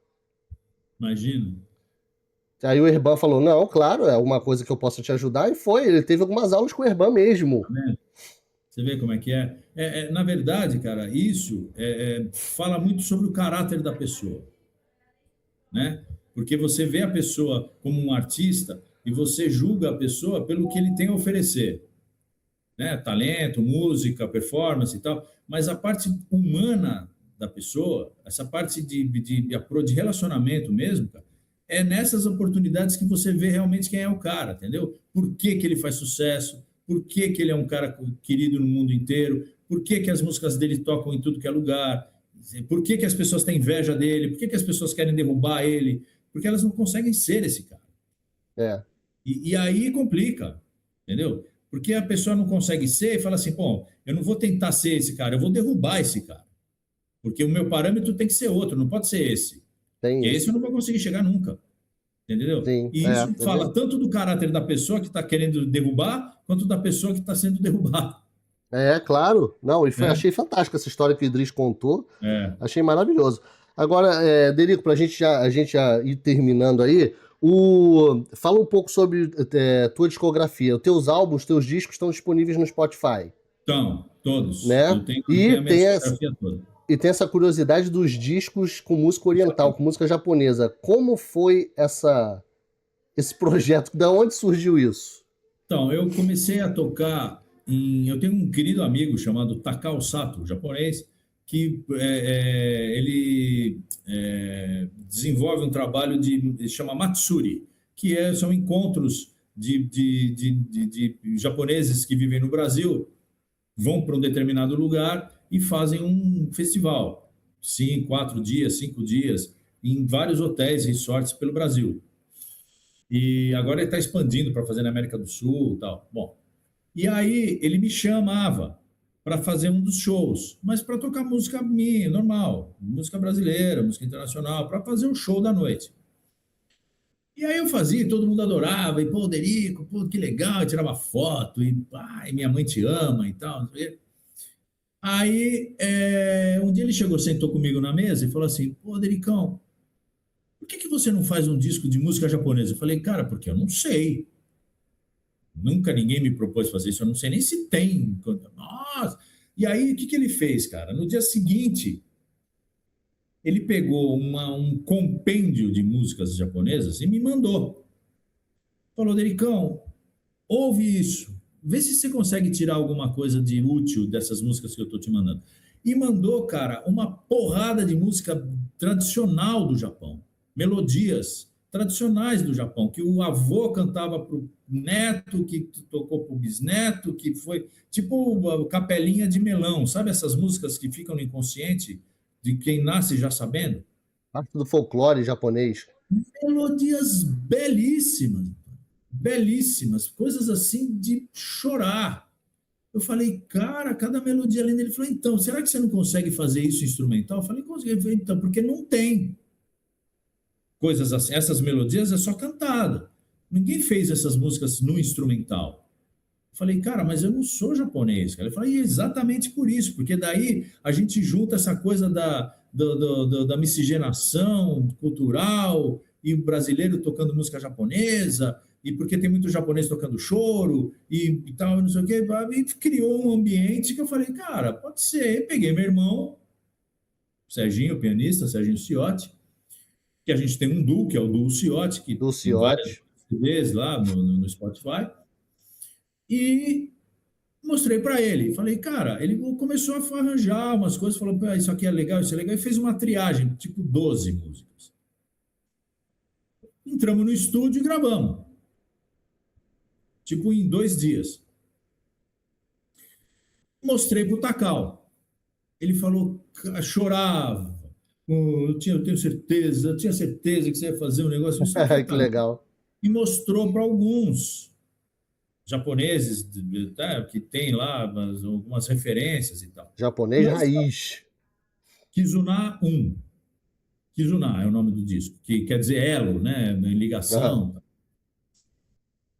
Imagina. Aí o Herban falou, não, claro, é alguma coisa que eu possa te ajudar. E foi, ele teve algumas aulas com o Herban mesmo. Tá vendo? Você vê como é que é? Na verdade, cara, isso fala muito sobre o caráter da pessoa, né? Porque você vê a pessoa como um artista e você julga a pessoa pelo que ele tem a oferecer, né? Talento, música, performance e tal. Mas a parte humana da pessoa, essa parte de relacionamento mesmo, cara, é nessas oportunidades que você vê realmente quem é o cara, entendeu? Por que que ele faz sucesso? Por que que ele é um cara querido no mundo inteiro? Por que que as músicas dele tocam em tudo que é lugar? Por que que as pessoas têm inveja dele? Por que que as pessoas querem derrubar ele? Porque elas não conseguem ser esse cara. É, E aí complica, entendeu? Porque a pessoa não consegue ser e fala assim, pô, eu não vou tentar ser esse cara, eu vou derrubar esse cara. Porque o meu parâmetro tem que ser outro, não pode ser esse. tem Porque esse eu isso. não vou conseguir chegar nunca, entendeu? Sim, E isso é fala verdade. tanto do caráter da pessoa que está querendo derrubar, quanto da pessoa que está sendo derrubada, É, claro. Não, né? achei fantástica essa história que o Idris contou. É. Achei maravilhoso. Agora, Derico, pra gente já ir terminando aí, fala um pouco sobre tua discografia. Os teus álbuns, teus discos estão disponíveis no Spotify, Então, todos. né? Eu E tenho a minha tem, discografia toda. e tem essa curiosidade dos discos com música oriental, com música japonesa. Como foi esse projeto? Da onde surgiu isso? Então, eu comecei a tocar em. Eu tenho um querido amigo chamado Takao Sato, japonês, que ele desenvolve um trabalho chama Matsuri, são encontros de japoneses que vivem no Brasil, vão para um determinado lugar e fazem um festival, 4 dias, 5 dias, em vários hotéis e resorts pelo Brasil. E agora ele está expandindo para fazer na América do Sul e tal. Bom, e aí ele me chamava para fazer um dos shows, mas para tocar música minha, normal, música brasileira, música internacional, para fazer o show da noite. E aí eu fazia, todo mundo adorava, e pô, Derico, pô, que legal, eu tirava foto, e pai, minha mãe te ama e tal. Não sei o quê. Aí um dia ele chegou, sentou comigo na mesa e falou assim: pô, Dericão, por que que você não faz um disco de música japonesa? Eu falei, cara, porque eu não sei. Nunca ninguém me propôs fazer isso, eu não sei nem se tem. Nossa! E aí, o que que ele fez, cara? No dia seguinte, ele pegou um compêndio de músicas japonesas e me mandou. Falou, Dericão, ouve isso. Vê se você consegue tirar alguma coisa de útil dessas músicas que eu estou te mandando. E mandou, cara, uma porrada de música tradicional do Japão. Melodias tradicionais do Japão, que o avô cantava para o neto, que tocou para o bisneto, que foi tipo capelinha de melão. Sabe essas músicas que ficam no inconsciente de quem nasce já sabendo? Parte do folclore japonês. Melodias belíssimas, belíssimas, coisas assim de chorar. Eu falei, cara, cada melodia linda. Ele falou, então, será que você não consegue fazer isso instrumental? Eu falei, consegui. Ele falou, então, porque não tem coisas assim. Essas melodias é só cantada. Ninguém fez essas músicas no instrumental. Eu falei, cara, mas eu não sou japonês, cara. Ele falou, exatamente por isso, porque daí a gente junta essa coisa da miscigenação cultural e o brasileiro tocando música japonesa, e porque tem muito japonês tocando choro e tal, não sei o quê, e criou um ambiente que eu falei, cara, pode ser. Peguei meu irmão, Serginho, pianista, Serginho Ciotti, que a gente tem um duo, que é o duo Ciotti, que tem várias Luciotti. CDs lá no Spotify, e Mostrei para ele. Falei, cara, ele começou a arranjar umas coisas, falou, "Pô, isso aqui é legal, isso é legal", e fez uma triagem, tipo 12 músicas. Entramos no estúdio e gravamos, tipo em 2 dias. Mostrei pro Takal. Ele falou, chorava. Eu tinha certeza que você ia fazer um negócio. Não sei o que, Que tá? legal. E mostrou para alguns japoneses tá, que tem lá algumas referências e tal. Japonês Lançamos raiz. Kizuna 1. Kizuna é o nome do disco, que quer dizer elo, né? Aham. Ligação.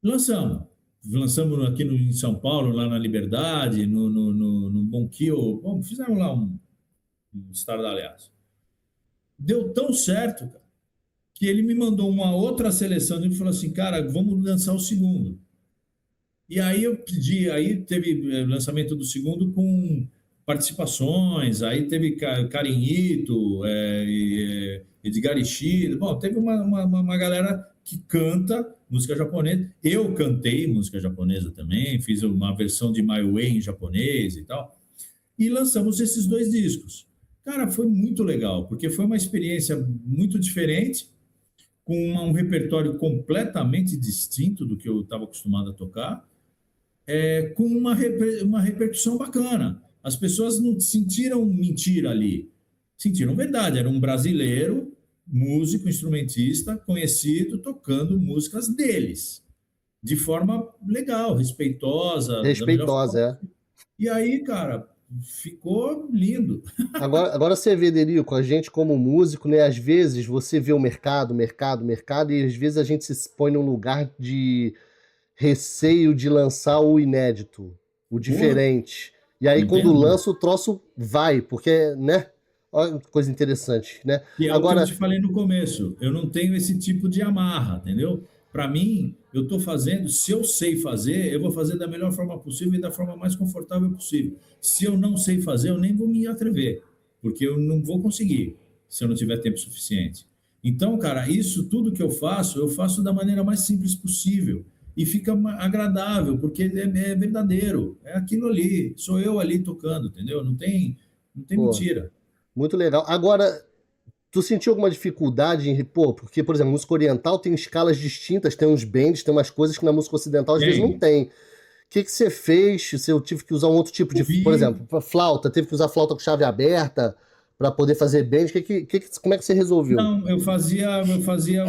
Lançamos. Lançamos aqui em São Paulo, lá na Liberdade, no Bonquio. Bom, fizemos lá um estardalhaço. Deu tão certo, cara, que ele me mandou uma outra seleção e falou assim, cara, vamos lançar o segundo. E aí eu pedi, aí teve lançamento do segundo com participações, aí teve Carinhito, Edgar Ishida, bom, teve uma galera que canta música japonesa. Eu cantei música japonesa também, fiz uma versão de My Way em japonês e tal. E lançamos esses 2 discos. Cara, foi muito legal, porque foi uma experiência muito diferente, com um repertório completamente distinto do que eu estava acostumado a tocar, com uma repercussão bacana. As pessoas não sentiram mentira ali, sentiram verdade. Era um brasileiro, músico, instrumentista, conhecido, tocando músicas deles, de forma legal, respeitosa, da melhor Respeitosa, forma. é. E aí, cara, ficou lindo. Agora você vê, Derico, a gente como músico, né? Às vezes você vê o mercado, e às vezes a gente se põe num lugar de receio de lançar o inédito, o Porra, diferente. E aí não tem quando dúvida. lança o troço vai, porque, né? Olha que coisa interessante, né? Que é o que eu te Agora, falei no começo. Eu não tenho esse tipo de amarra, entendeu? Para mim, eu estou fazendo, se eu sei fazer, eu vou fazer da melhor forma possível e da forma mais confortável possível. Se eu não sei fazer, eu nem vou me atrever, porque eu não vou conseguir, se eu não tiver tempo suficiente. Então, cara, isso tudo que eu faço da maneira mais simples possível. E fica agradável, porque é verdadeiro. É aquilo ali, sou eu ali tocando, entendeu? Não tem pô, mentira. muito legal. Agora, tu sentiu alguma dificuldade em, pô, porque, por exemplo, música oriental tem escalas distintas, tem uns bends, tem umas coisas que na música ocidental às vezes não Tem. tem. O que que você fez? Se eu tive que usar um outro tipo de, por Ouvi. exemplo, flauta, teve que usar flauta com chave aberta para poder fazer bend? Como é que você resolveu? Não, eu fazia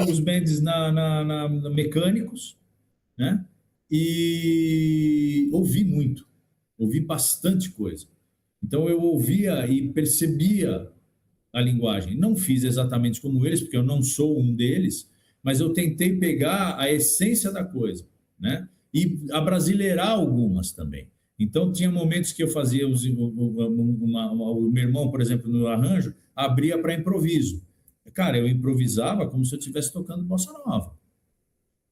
os bends na mecânicos, né? E ouvi bastante coisa. Então eu ouvia e percebia a linguagem. Não fiz exatamente como eles, porque eu não sou um deles, mas eu tentei pegar a essência da coisa, né? E abrasileirar algumas também. Então, tinha momentos que eu fazia o meu irmão, por exemplo, no arranjo, abria para improviso. Cara, eu improvisava como se eu estivesse tocando bossa nova.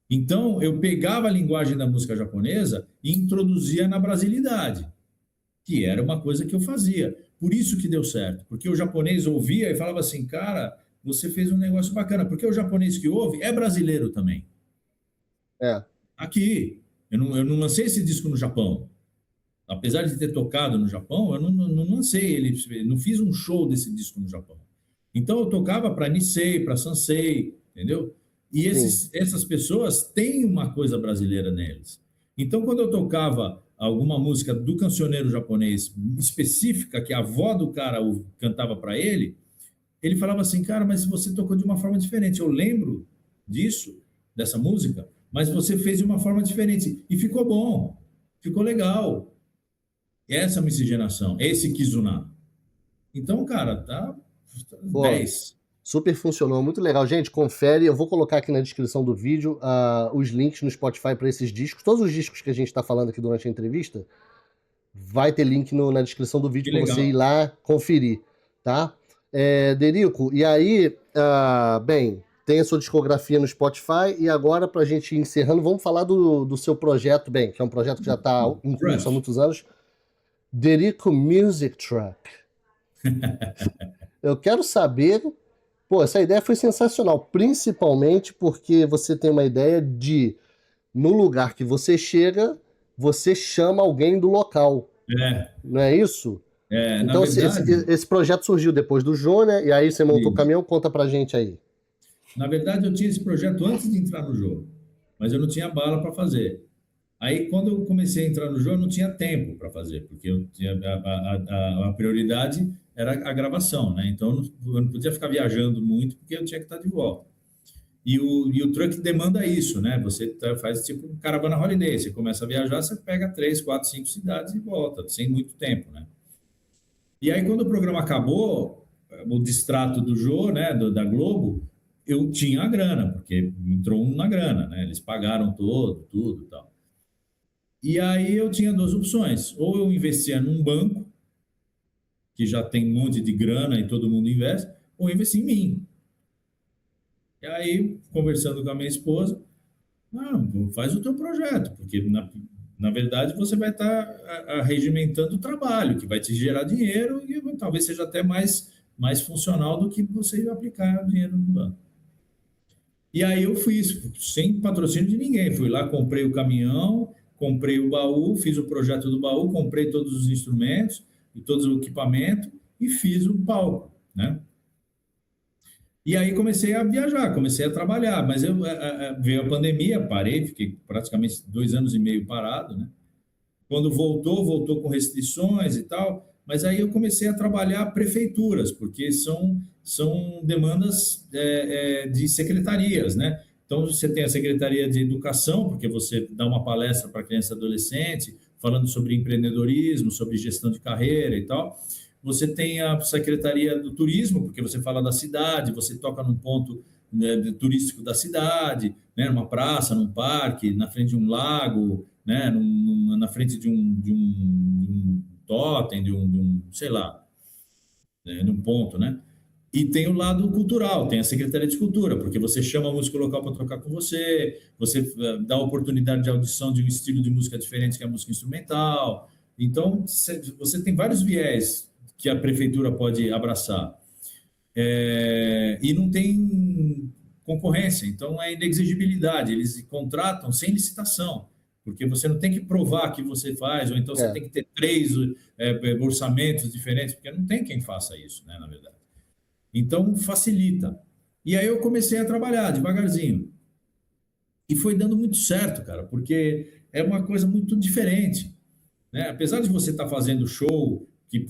Então, eu pegava a linguagem da música japonesa e introduzia na brasilidade, que era uma coisa que eu fazia. Por isso que deu certo, porque o japonês ouvia e falava assim, cara, você fez um negócio bacana, porque o japonês que ouve é brasileiro também. É, Aqui, eu não lancei esse disco no Japão. Apesar de ter tocado no Japão, eu não lancei ele, não fiz um show desse disco no Japão. Então eu tocava para Nisei, para Sansei, entendeu? E sim. essas pessoas têm uma coisa brasileira neles. Então quando eu tocava alguma música do cancioneiro japonês específica, que a avó do cara cantava para ele falava assim, cara, mas você tocou de uma forma diferente. Eu lembro disso, dessa música, mas você fez de uma forma diferente. E ficou bom, ficou legal. Essa miscigenação, esse Kizuna. Então, cara, tá Pô, 10. super funcionou, muito legal. Gente, confere. Eu vou colocar aqui na descrição do vídeo os links no Spotify para esses discos. Todos os discos que a gente está falando aqui durante a entrevista, vai ter link na descrição do vídeo Que para você ir legal. lá conferir, tá? Derico, e aí, bem, tem a sua discografia no Spotify e agora, para a gente ir encerrando, vamos falar do seu projeto, bem, que é um projeto que já está em curso há Crush. muitos anos, Derico Music Truck. Eu quero saber. Pô, essa ideia foi sensacional, principalmente porque você tem uma ideia de, no lugar que você chega, você chama alguém do local, É, não é isso? na Então verdade, esse projeto surgiu depois do Jô, né? E aí você montou o isso. caminhão, conta pra gente aí. Na verdade, eu tinha esse projeto antes de entrar no jogo, mas eu não tinha bala para fazer. Aí, quando eu comecei a entrar no jogo, eu não tinha tempo para fazer, porque eu tinha, a prioridade era a gravação, né? Então, eu não podia ficar viajando muito, porque eu tinha que estar de volta. E o truck demanda isso, né? Você faz tipo um caravana holiday. Você começa a viajar, você pega 3, 4, 5 cidades e volta, sem muito tempo, né? E aí, quando o programa acabou, o distrato do Jô, né, da Globo, eu tinha a grana, porque entrou uma grana, né? Eles pagaram todo, tudo e tal. E aí eu tinha duas opções. Ou eu investia num banco, que já tem um monte de grana e todo mundo investe, ou eu investia em mim. E aí, conversando com a minha esposa, faz o teu projeto, porque na verdade você vai estar regimentando o trabalho, que vai te gerar dinheiro e talvez seja até mais funcional do que você aplicar dinheiro no banco. E aí eu fiz, sem patrocínio de ninguém. Fui lá, comprei o caminhão, comprei o baú, fiz o projeto do baú, comprei todos os instrumentos e todo o equipamento e fiz o palco, né? E aí comecei a viajar, comecei a trabalhar, mas veio a pandemia, parei, fiquei praticamente 2 anos e meio parado, né? Quando voltou com restrições e tal, mas aí eu comecei a trabalhar prefeituras, porque são demandas de secretarias, né? Então, você tem a Secretaria de Educação, porque você dá uma palestra para criança e adolescente, falando sobre empreendedorismo, sobre gestão de carreira e tal. Você tem a Secretaria do Turismo, porque você fala da cidade, você toca num ponto, né, turístico da cidade, né, numa praça, num parque, na frente de um lago, né, na frente de um totem, sei lá, né, de um ponto, né? E tem o lado cultural, tem a Secretaria de Cultura, porque você chama a música local para tocar com você, você dá oportunidade de audição de um estilo de música diferente, que é a música instrumental. Então, você tem vários viés que a prefeitura pode abraçar. E não tem concorrência, então é inexigibilidade. Eles contratam sem licitação, porque você não tem que provar que você faz, ou então você É. tem que ter 3 orçamentos diferentes, porque não tem quem faça isso, né, na verdade. Então, facilita. E aí eu comecei a trabalhar devagarzinho. E foi dando muito certo, cara, porque é uma coisa muito diferente, né? Apesar de você estar fazendo show, que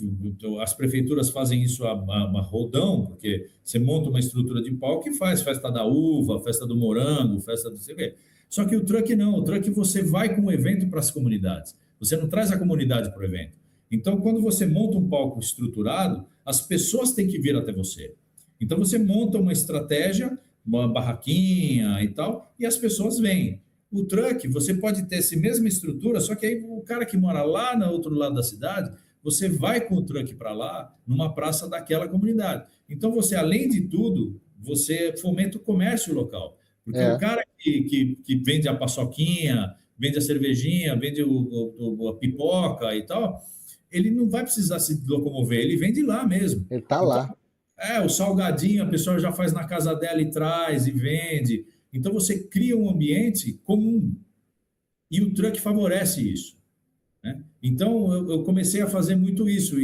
as prefeituras fazem isso a rodão, porque você monta uma estrutura de palco e faz festa da uva, festa do morango, festa do sei o quê. Só que o truck não, o truck você vai com o evento para as comunidades, você não traz a comunidade para o evento. Então, quando você monta um palco estruturado, as pessoas têm que vir até você. Então, você monta uma estratégia, uma barraquinha e tal, e as pessoas vêm. O truck, você pode ter essa mesma estrutura, só que aí o cara que mora lá no outro lado da cidade, você vai com o truck para lá, numa praça daquela comunidade. Então, você, além de tudo, você fomenta o comércio local. Porque o É. cara que vende a paçoquinha, vende a cervejinha, vende a pipoca e tal, ele não vai precisar se locomover, ele vende lá mesmo. Ele tá Então, lá. o salgadinho a pessoa já faz na casa dela e traz e vende. Então você cria um ambiente comum e o truck favorece isso, né? Então eu comecei a fazer muito isso,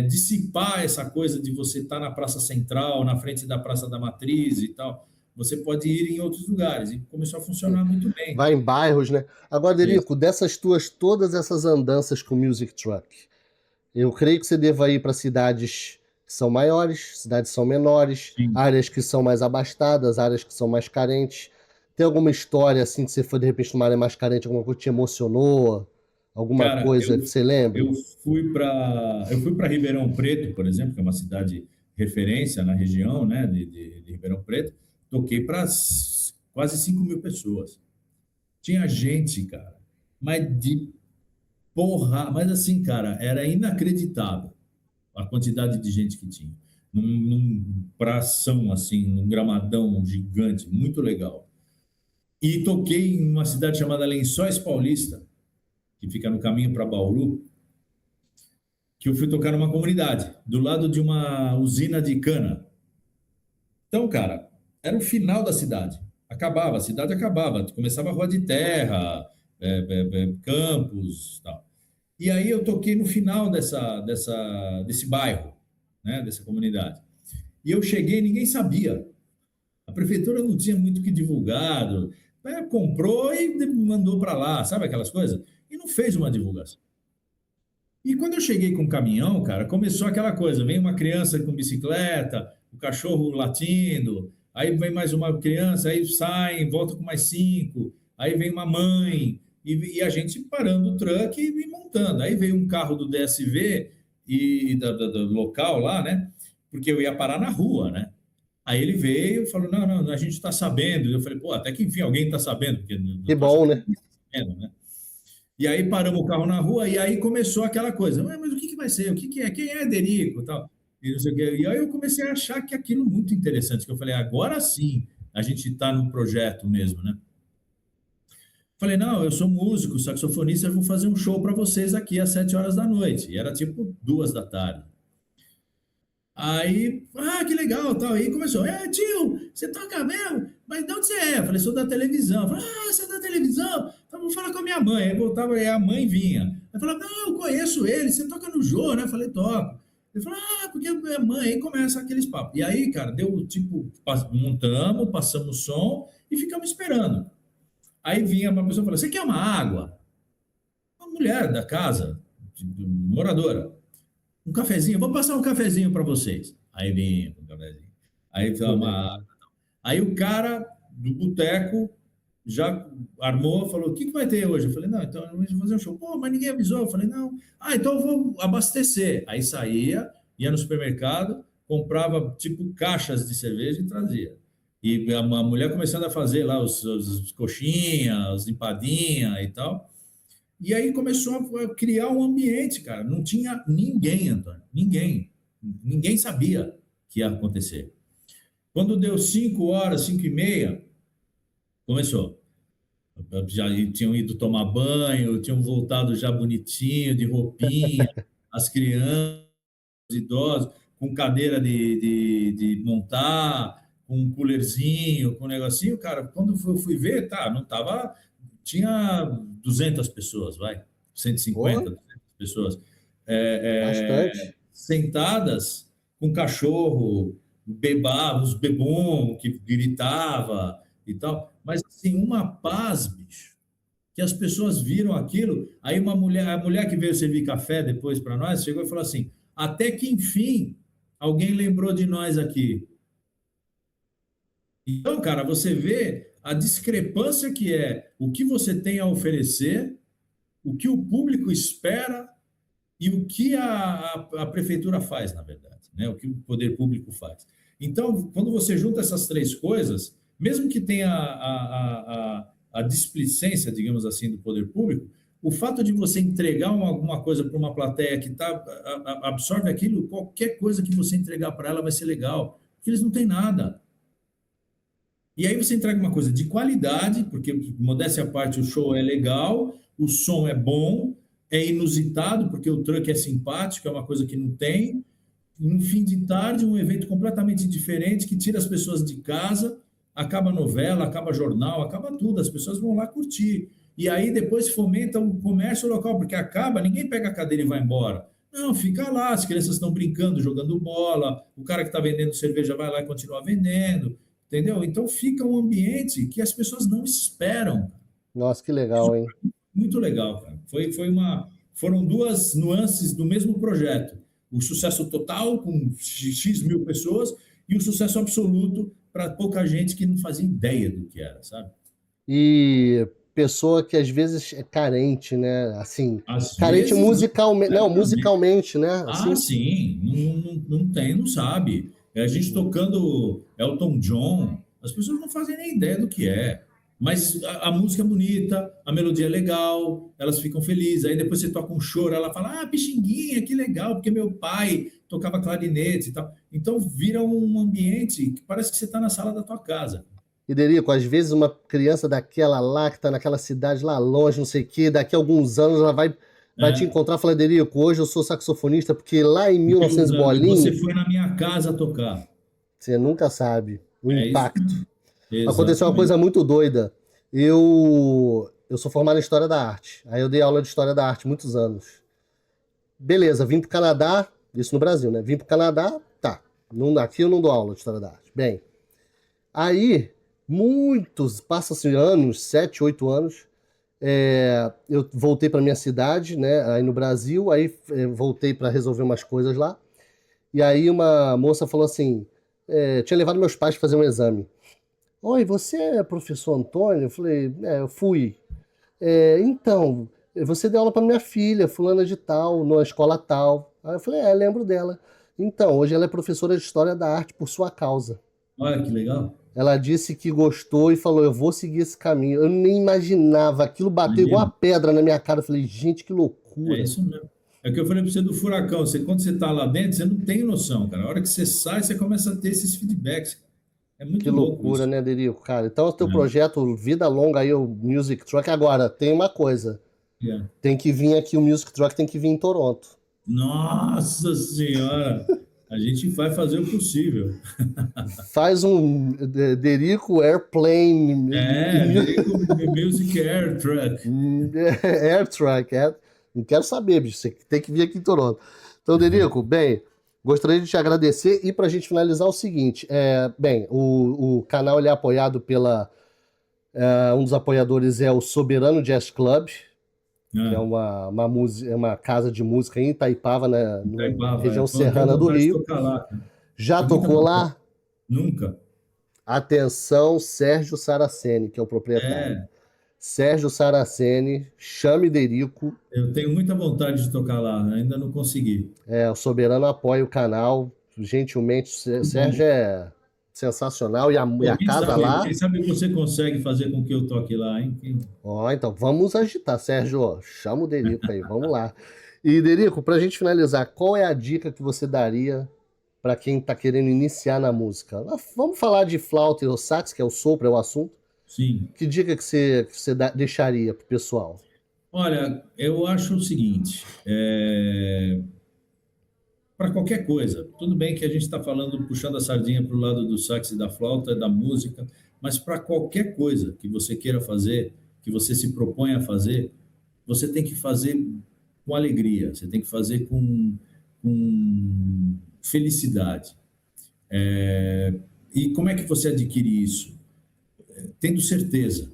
dissipar essa coisa de você estar na Praça Central, na frente da Praça da Matriz e tal. Você pode ir em outros lugares e começou a funcionar muito bem. Vai em bairros, né? Agora, Isso. Derico, todas essas andanças com o Music Truck, eu creio que você deva ir para cidades que são maiores, cidades que são menores, Sim. áreas que são mais abastadas, áreas que são mais carentes. Tem alguma história assim que você foi de repente numa área mais carente, alguma coisa que te emocionou? Alguma Cara, coisa que você lembra? eu fui para Ribeirão Preto, por exemplo, que é uma cidade referência na região, né, de Ribeirão Preto. Toquei para quase 5.000 pessoas. Tinha gente, cara, mas de porra, mas assim, cara, era inacreditável a quantidade de gente que tinha. Num pração, assim, num gramadão gigante, muito legal. E toquei em uma cidade chamada Lençóis Paulista, que fica no caminho para Bauru, que eu fui tocar numa comunidade, do lado de uma usina de cana. Então, cara, era o final da cidade. Acabava, a cidade acabava. Começava a rua de terra, Campos, tal. E aí eu toquei no final desse bairro, né, dessa comunidade. E eu cheguei, ninguém sabia. A prefeitura não tinha muito o que divulgado, comprou e mandou para lá, sabe aquelas coisas? E não fez uma divulgação. E quando eu cheguei com o caminhão, cara, começou aquela coisa: vem uma criança com bicicleta, o cachorro latindo, aí vem mais uma criança, aí sai, volta com mais cinco, aí vem uma mãe, e a gente parando o truck e montando. Aí veio um carro do DSV e do local lá, né? Porque eu ia parar na rua, né? Aí ele veio e falou: não, não, a gente está sabendo. Eu falei: pô, até que enfim alguém está sabendo, porque não Que estou achando bom, que né? ninguém está sabendo, né? E aí paramos o carro na rua e aí começou aquela coisa: mas o que vai ser? O que é? Quem é Derico? Tal. E, não sei o quê. E aí eu comecei a achar que aquilo muito interessante, que eu falei: agora sim a gente está no projeto mesmo, né? Falei: não, eu sou músico, saxofonista, eu vou fazer um show para vocês aqui às 7 horas da noite. E era tipo 2 da tarde. Aí, que legal, tal. Aí começou: tio, você toca mesmo? Mas de onde você é? Eu falei: sou da televisão. Eu falei: você é da televisão? Então vou falar com a minha mãe. Aí voltava, aí a mãe vinha. Aí falava: não, eu conheço ele, você toca no Jô, né? Eu falei: toco. Ele falou: porque é mãe. Aí começa aqueles papos. E aí, cara, deu tipo, montamos, passamos o som e ficamos esperando. Aí vinha uma pessoa e falou: você quer uma água? Uma mulher da casa, moradora. Um cafezinho, vou passar um cafezinho para vocês. Aí vem um cafezinho. Aí foi uma. Aí o cara do boteco já armou, falou: o que vai ter hoje? Eu falei: não, então eu vou fazer um show. Pô, mas ninguém avisou. Eu falei: não. Então eu vou abastecer. Aí saía, ia no supermercado, comprava tipo caixas de cerveja e trazia. E a mulher começando a fazer lá os coxinhas, as empadinhas e tal. E aí começou a criar um ambiente, cara. Não tinha ninguém, Antônio. Ninguém. Ninguém sabia que ia acontecer. Quando deu 5 horas, 5h30, começou. Já tinham ido tomar banho, tinham voltado já bonitinho, de roupinha, as crianças, os idosos, com cadeira de montar, com um coolerzinho, com um negocinho. Cara, quando eu fui ver, não tava. Tinha 200 pessoas, vai, 150, Pô, 200 pessoas, bastante. sentadas com cachorro, os bebum que gritava e tal, mas assim, uma paz, bicho, que as pessoas viram aquilo. Aí a mulher que veio servir café depois para nós, chegou e falou assim: até que enfim alguém lembrou de nós aqui. Então, cara, você vê a discrepância que é o que você tem a oferecer, o que o público espera e o que a prefeitura faz, na verdade, né? O que o poder público faz. Então, quando você junta essas três coisas, mesmo que tenha a displicência, digamos assim, do poder público, o fato de você entregar alguma coisa para uma plateia que absorve aquilo, qualquer coisa que você entregar para ela vai ser legal, porque eles não têm nada. E aí você entrega uma coisa de qualidade, porque, modéstia à parte, o show é legal, o som é bom, é inusitado, porque o truck é simpático, é uma coisa que não tem. Um fim de tarde, um evento completamente diferente, que tira as pessoas de casa, acaba a novela, acaba jornal, acaba tudo, as pessoas vão lá curtir. E aí depois fomenta o comércio local, porque acaba, ninguém pega a cadeira e vai embora. Não, fica lá, as crianças estão brincando, jogando bola, o cara que está vendendo cerveja vai lá e continua vendendo. Entendeu? Então fica um ambiente que as pessoas não esperam. Nossa, que legal, hein? Muito legal, cara. Foram duas nuances do mesmo projeto: o sucesso total com X mil pessoas e o sucesso absoluto para pouca gente que não fazia ideia do que era, sabe? E pessoa que às vezes é carente, né? Assim, Às carente vezes, musicalmente, não, completamente. musicalmente, né? Ah, Assim, sim, não tem, não sabe. É a gente tocando Elton John, as pessoas não fazem nem ideia do que é. Mas a música é bonita, a melodia é legal, elas ficam felizes. Aí depois você toca um choro, ela fala: Pixinguinha, que legal, porque meu pai tocava clarinete e tal. Então vira um ambiente que parece que você está na sala da tua casa. e Derico, às vezes uma criança daquela lá, que tá naquela cidade lá longe, não sei o quê, daqui a alguns anos ela vai te É, encontrar e falar: Derico, hoje eu sou saxofonista, porque lá em 1900 você bolinho, foi na minha casa tocar. você nunca sabe o É isso impacto. mesmo. Aconteceu uma Exatamente. coisa muito doida. eu sou formado em História da Arte. Aí eu dei aula de História da Arte muitos anos. Beleza, vim pro Canadá, isso no Brasil, né? Vim pro Canadá, tá. Aqui eu não dou aula de História da Arte. Bem, aí, passa-se anos, 7, 8 anos, eu voltei para minha cidade, né? Aí no Brasil, aí voltei para resolver umas coisas lá. E aí uma moça falou assim, tinha levado meus pais para fazer um exame. Oi, você é professor Antônio? Eu falei, eu fui. Então, você deu aula para minha filha, fulana de tal, numa escola tal. Aí eu falei, lembro dela. Então, hoje ela é professora de História da Arte por sua causa. Olha que legal. Ela disse que gostou e falou, eu vou seguir esse caminho. Eu nem imaginava, aquilo bateu igual a Imagina. pedra na minha cara. Eu falei, gente, que É loucura. isso mesmo. É o que eu falei para você do furacão. Quando você está lá dentro, você não tem noção, cara. A hora que você sai, você começa a ter esses feedbacks. É Que muito louco loucura, isso. né, Derico? Cara, então o teu É, projeto Vida Longa aí, o Music Truck. Agora, tem uma coisa. é. Tem que vir aqui, o Music Truck tem que vir em Toronto. Nossa Senhora! A gente vai fazer o possível. Faz um Derico Airplane Direito Music Air Truck. Air Truck. Não quero saber, bicho. Você tem que vir aqui em Toronto. Então, Derico, bem, gostaria de te agradecer e para a gente finalizar o seguinte. Bem, o canal ele é apoiado pela. Um dos apoiadores é o Soberano Jazz Club, que é Ah, uma casa de música em Itaipava, na Itaipava, região pô, eu tenho serrana do vontade de Rio. tocar lá, cara. Já Tenho muita tocou vontade. lá? Nunca. Atenção, Sérgio Saraceni, que é o proprietário. É, Sérgio Saraceni, chame Derico. eu tenho muita vontade de tocar lá, né? Ainda não consegui. O Soberano apoia o canal, gentilmente. Que Sérgio bom. é sensacional. E Pô, a casa quem lá. sabe você consegue fazer com que eu toque lá, hein? Ó, então vamos agitar, Sérgio. Ó, chama o Derico aí, vamos lá. E Derico, pra gente finalizar, qual é a dica que você daria para quem tá querendo iniciar na música? Vamos falar de flauta e o sax, que é o sopro, é o assunto. Sim. Que dica que você deixaria pro pessoal? Olha, eu acho o seguinte, para qualquer coisa, tudo bem que a gente está falando, puxando a sardinha para o lado do sax e da flauta, da música, mas para qualquer coisa que você queira fazer, que você se propõe a fazer, você tem que fazer com alegria, você tem que fazer com felicidade. E como é que você adquire isso? Tendo certeza.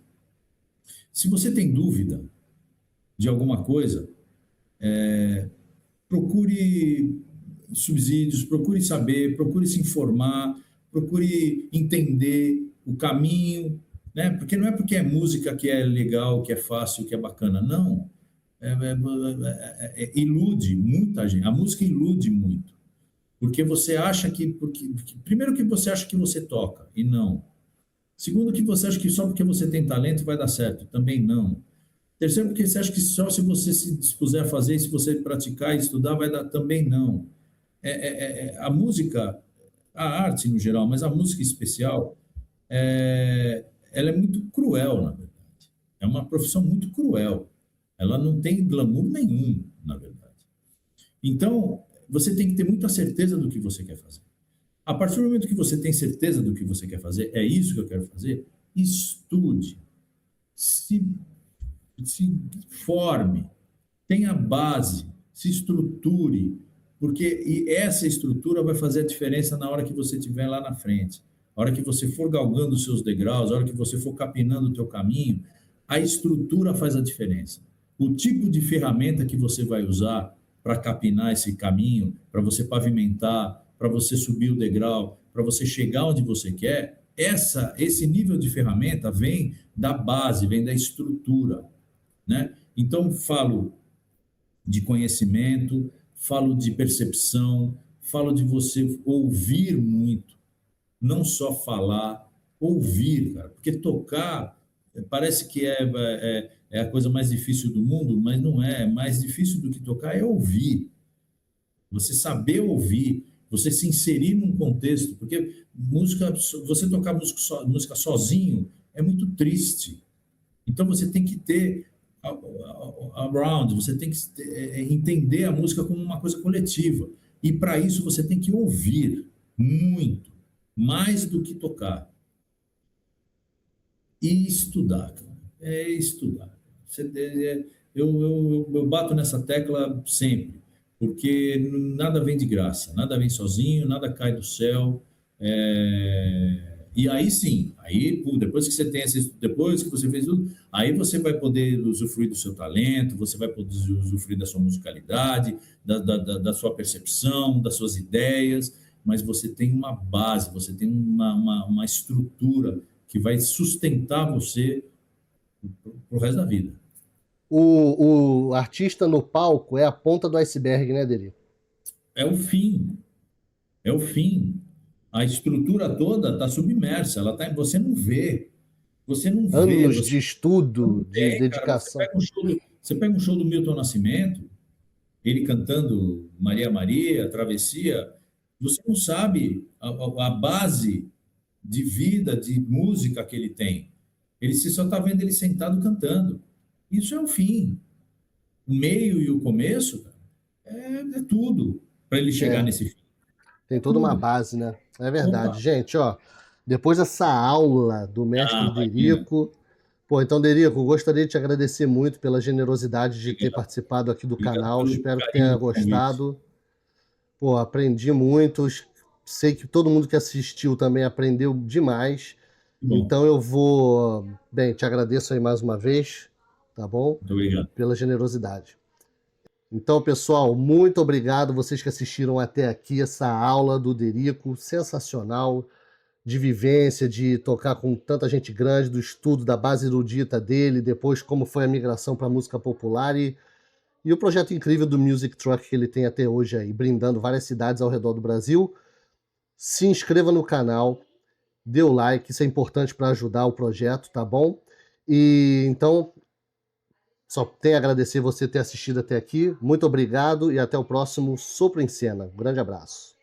Se você tem dúvida de alguma coisa, procure subsídios, procure saber, procure se informar, procure entender o caminho, né? Porque não é porque é música que é legal, que é fácil, que é bacana, não. Ilude muita gente. A música ilude muito, porque você acha primeiro que você acha que você toca e não. Segundo que você acha que só porque você tem talento vai dar certo, também não. Terceiro, porque você acha que só se você se dispuser a fazer, se você praticar e estudar, vai dar, também não. A música, a arte no geral, mas a música em especial, ela é muito cruel, na verdade. É uma profissão muito cruel. Ela não tem glamour nenhum, na verdade. Então, você tem que ter muita certeza do que você quer fazer. A partir do momento que você tem certeza do que você quer fazer, é isso que eu quero fazer, estude, se forme, tenha base, se estruture, porque essa estrutura vai fazer a diferença na hora que você estiver lá na frente. A hora que você for galgando os seus degraus, a hora que você for capinando o teu caminho, a estrutura faz a diferença. O tipo de ferramenta que você vai usar para capinar esse caminho, para você pavimentar, para você subir o degrau, para você chegar onde você quer, esse nível de ferramenta vem da base, vem da estrutura, né? Então, falo de conhecimento, falo de percepção, falo de você ouvir muito, não só falar, ouvir, cara, porque tocar parece que é a coisa mais difícil do mundo, mas não é. Mais difícil do que tocar é ouvir. Você saber ouvir, você se inserir num contexto, porque música, você tocar música sozinho é muito triste. Então você tem que ter around, você tem que entender a música como uma coisa coletiva. E para isso você tem que ouvir muito, mais do que tocar. E estudar, cara. Estudar. Eu bato nessa tecla sempre, porque nada vem de graça, nada vem sozinho, nada cai do céu. E aí sim, aí pô, depois que você tem depois que você fez tudo, aí você vai poder usufruir do seu talento, você vai poder usufruir da sua musicalidade, da sua percepção, das suas ideias, mas você tem uma base, você tem uma estrutura que vai sustentar você para o resto da vida. O artista no palco é a ponta do iceberg, né, Derico? É o fim, é o fim. A estrutura toda está submersa, ela tá, você não vê, Anos você de estudo, de tem, cara. dedicação. Você pega um show do Milton Nascimento, ele cantando Maria Maria, Travessia, você não sabe a base de vida, de música que ele tem. Você só está vendo ele sentado cantando. Isso é o fim. O meio e o começo, cara, é tudo para ele chegar É, nesse fim. tem toda uma Tudo. base, né? É Opa. verdade. Gente, ó, depois dessa aula do mestre Imagina. Derico, pô, então, Derico, gostaria de te agradecer muito pela generosidade de ter Obrigado. participado aqui do Obrigado canal. pelo Espero que carinho tenha do convite. gostado. Pô, aprendi muito. Sei que todo mundo que assistiu também aprendeu demais. Bom, Então eu vou, bem, te agradeço aí mais uma vez, tá bom? muito obrigado. Pela generosidade. Então, pessoal, muito obrigado vocês que assistiram até aqui essa aula do Derico, sensacional, de vivência, de tocar com tanta gente grande, do estudo, da base erudita dele, depois como foi a migração para a música popular e o projeto incrível do Music Truck que ele tem até hoje aí, brindando várias cidades ao redor do Brasil. Se inscreva no canal, dê o like, isso é importante para ajudar o projeto, tá bom? E então, só tenho a agradecer você ter assistido até aqui. Muito obrigado e até o próximo Sopro em Cena. Um grande abraço.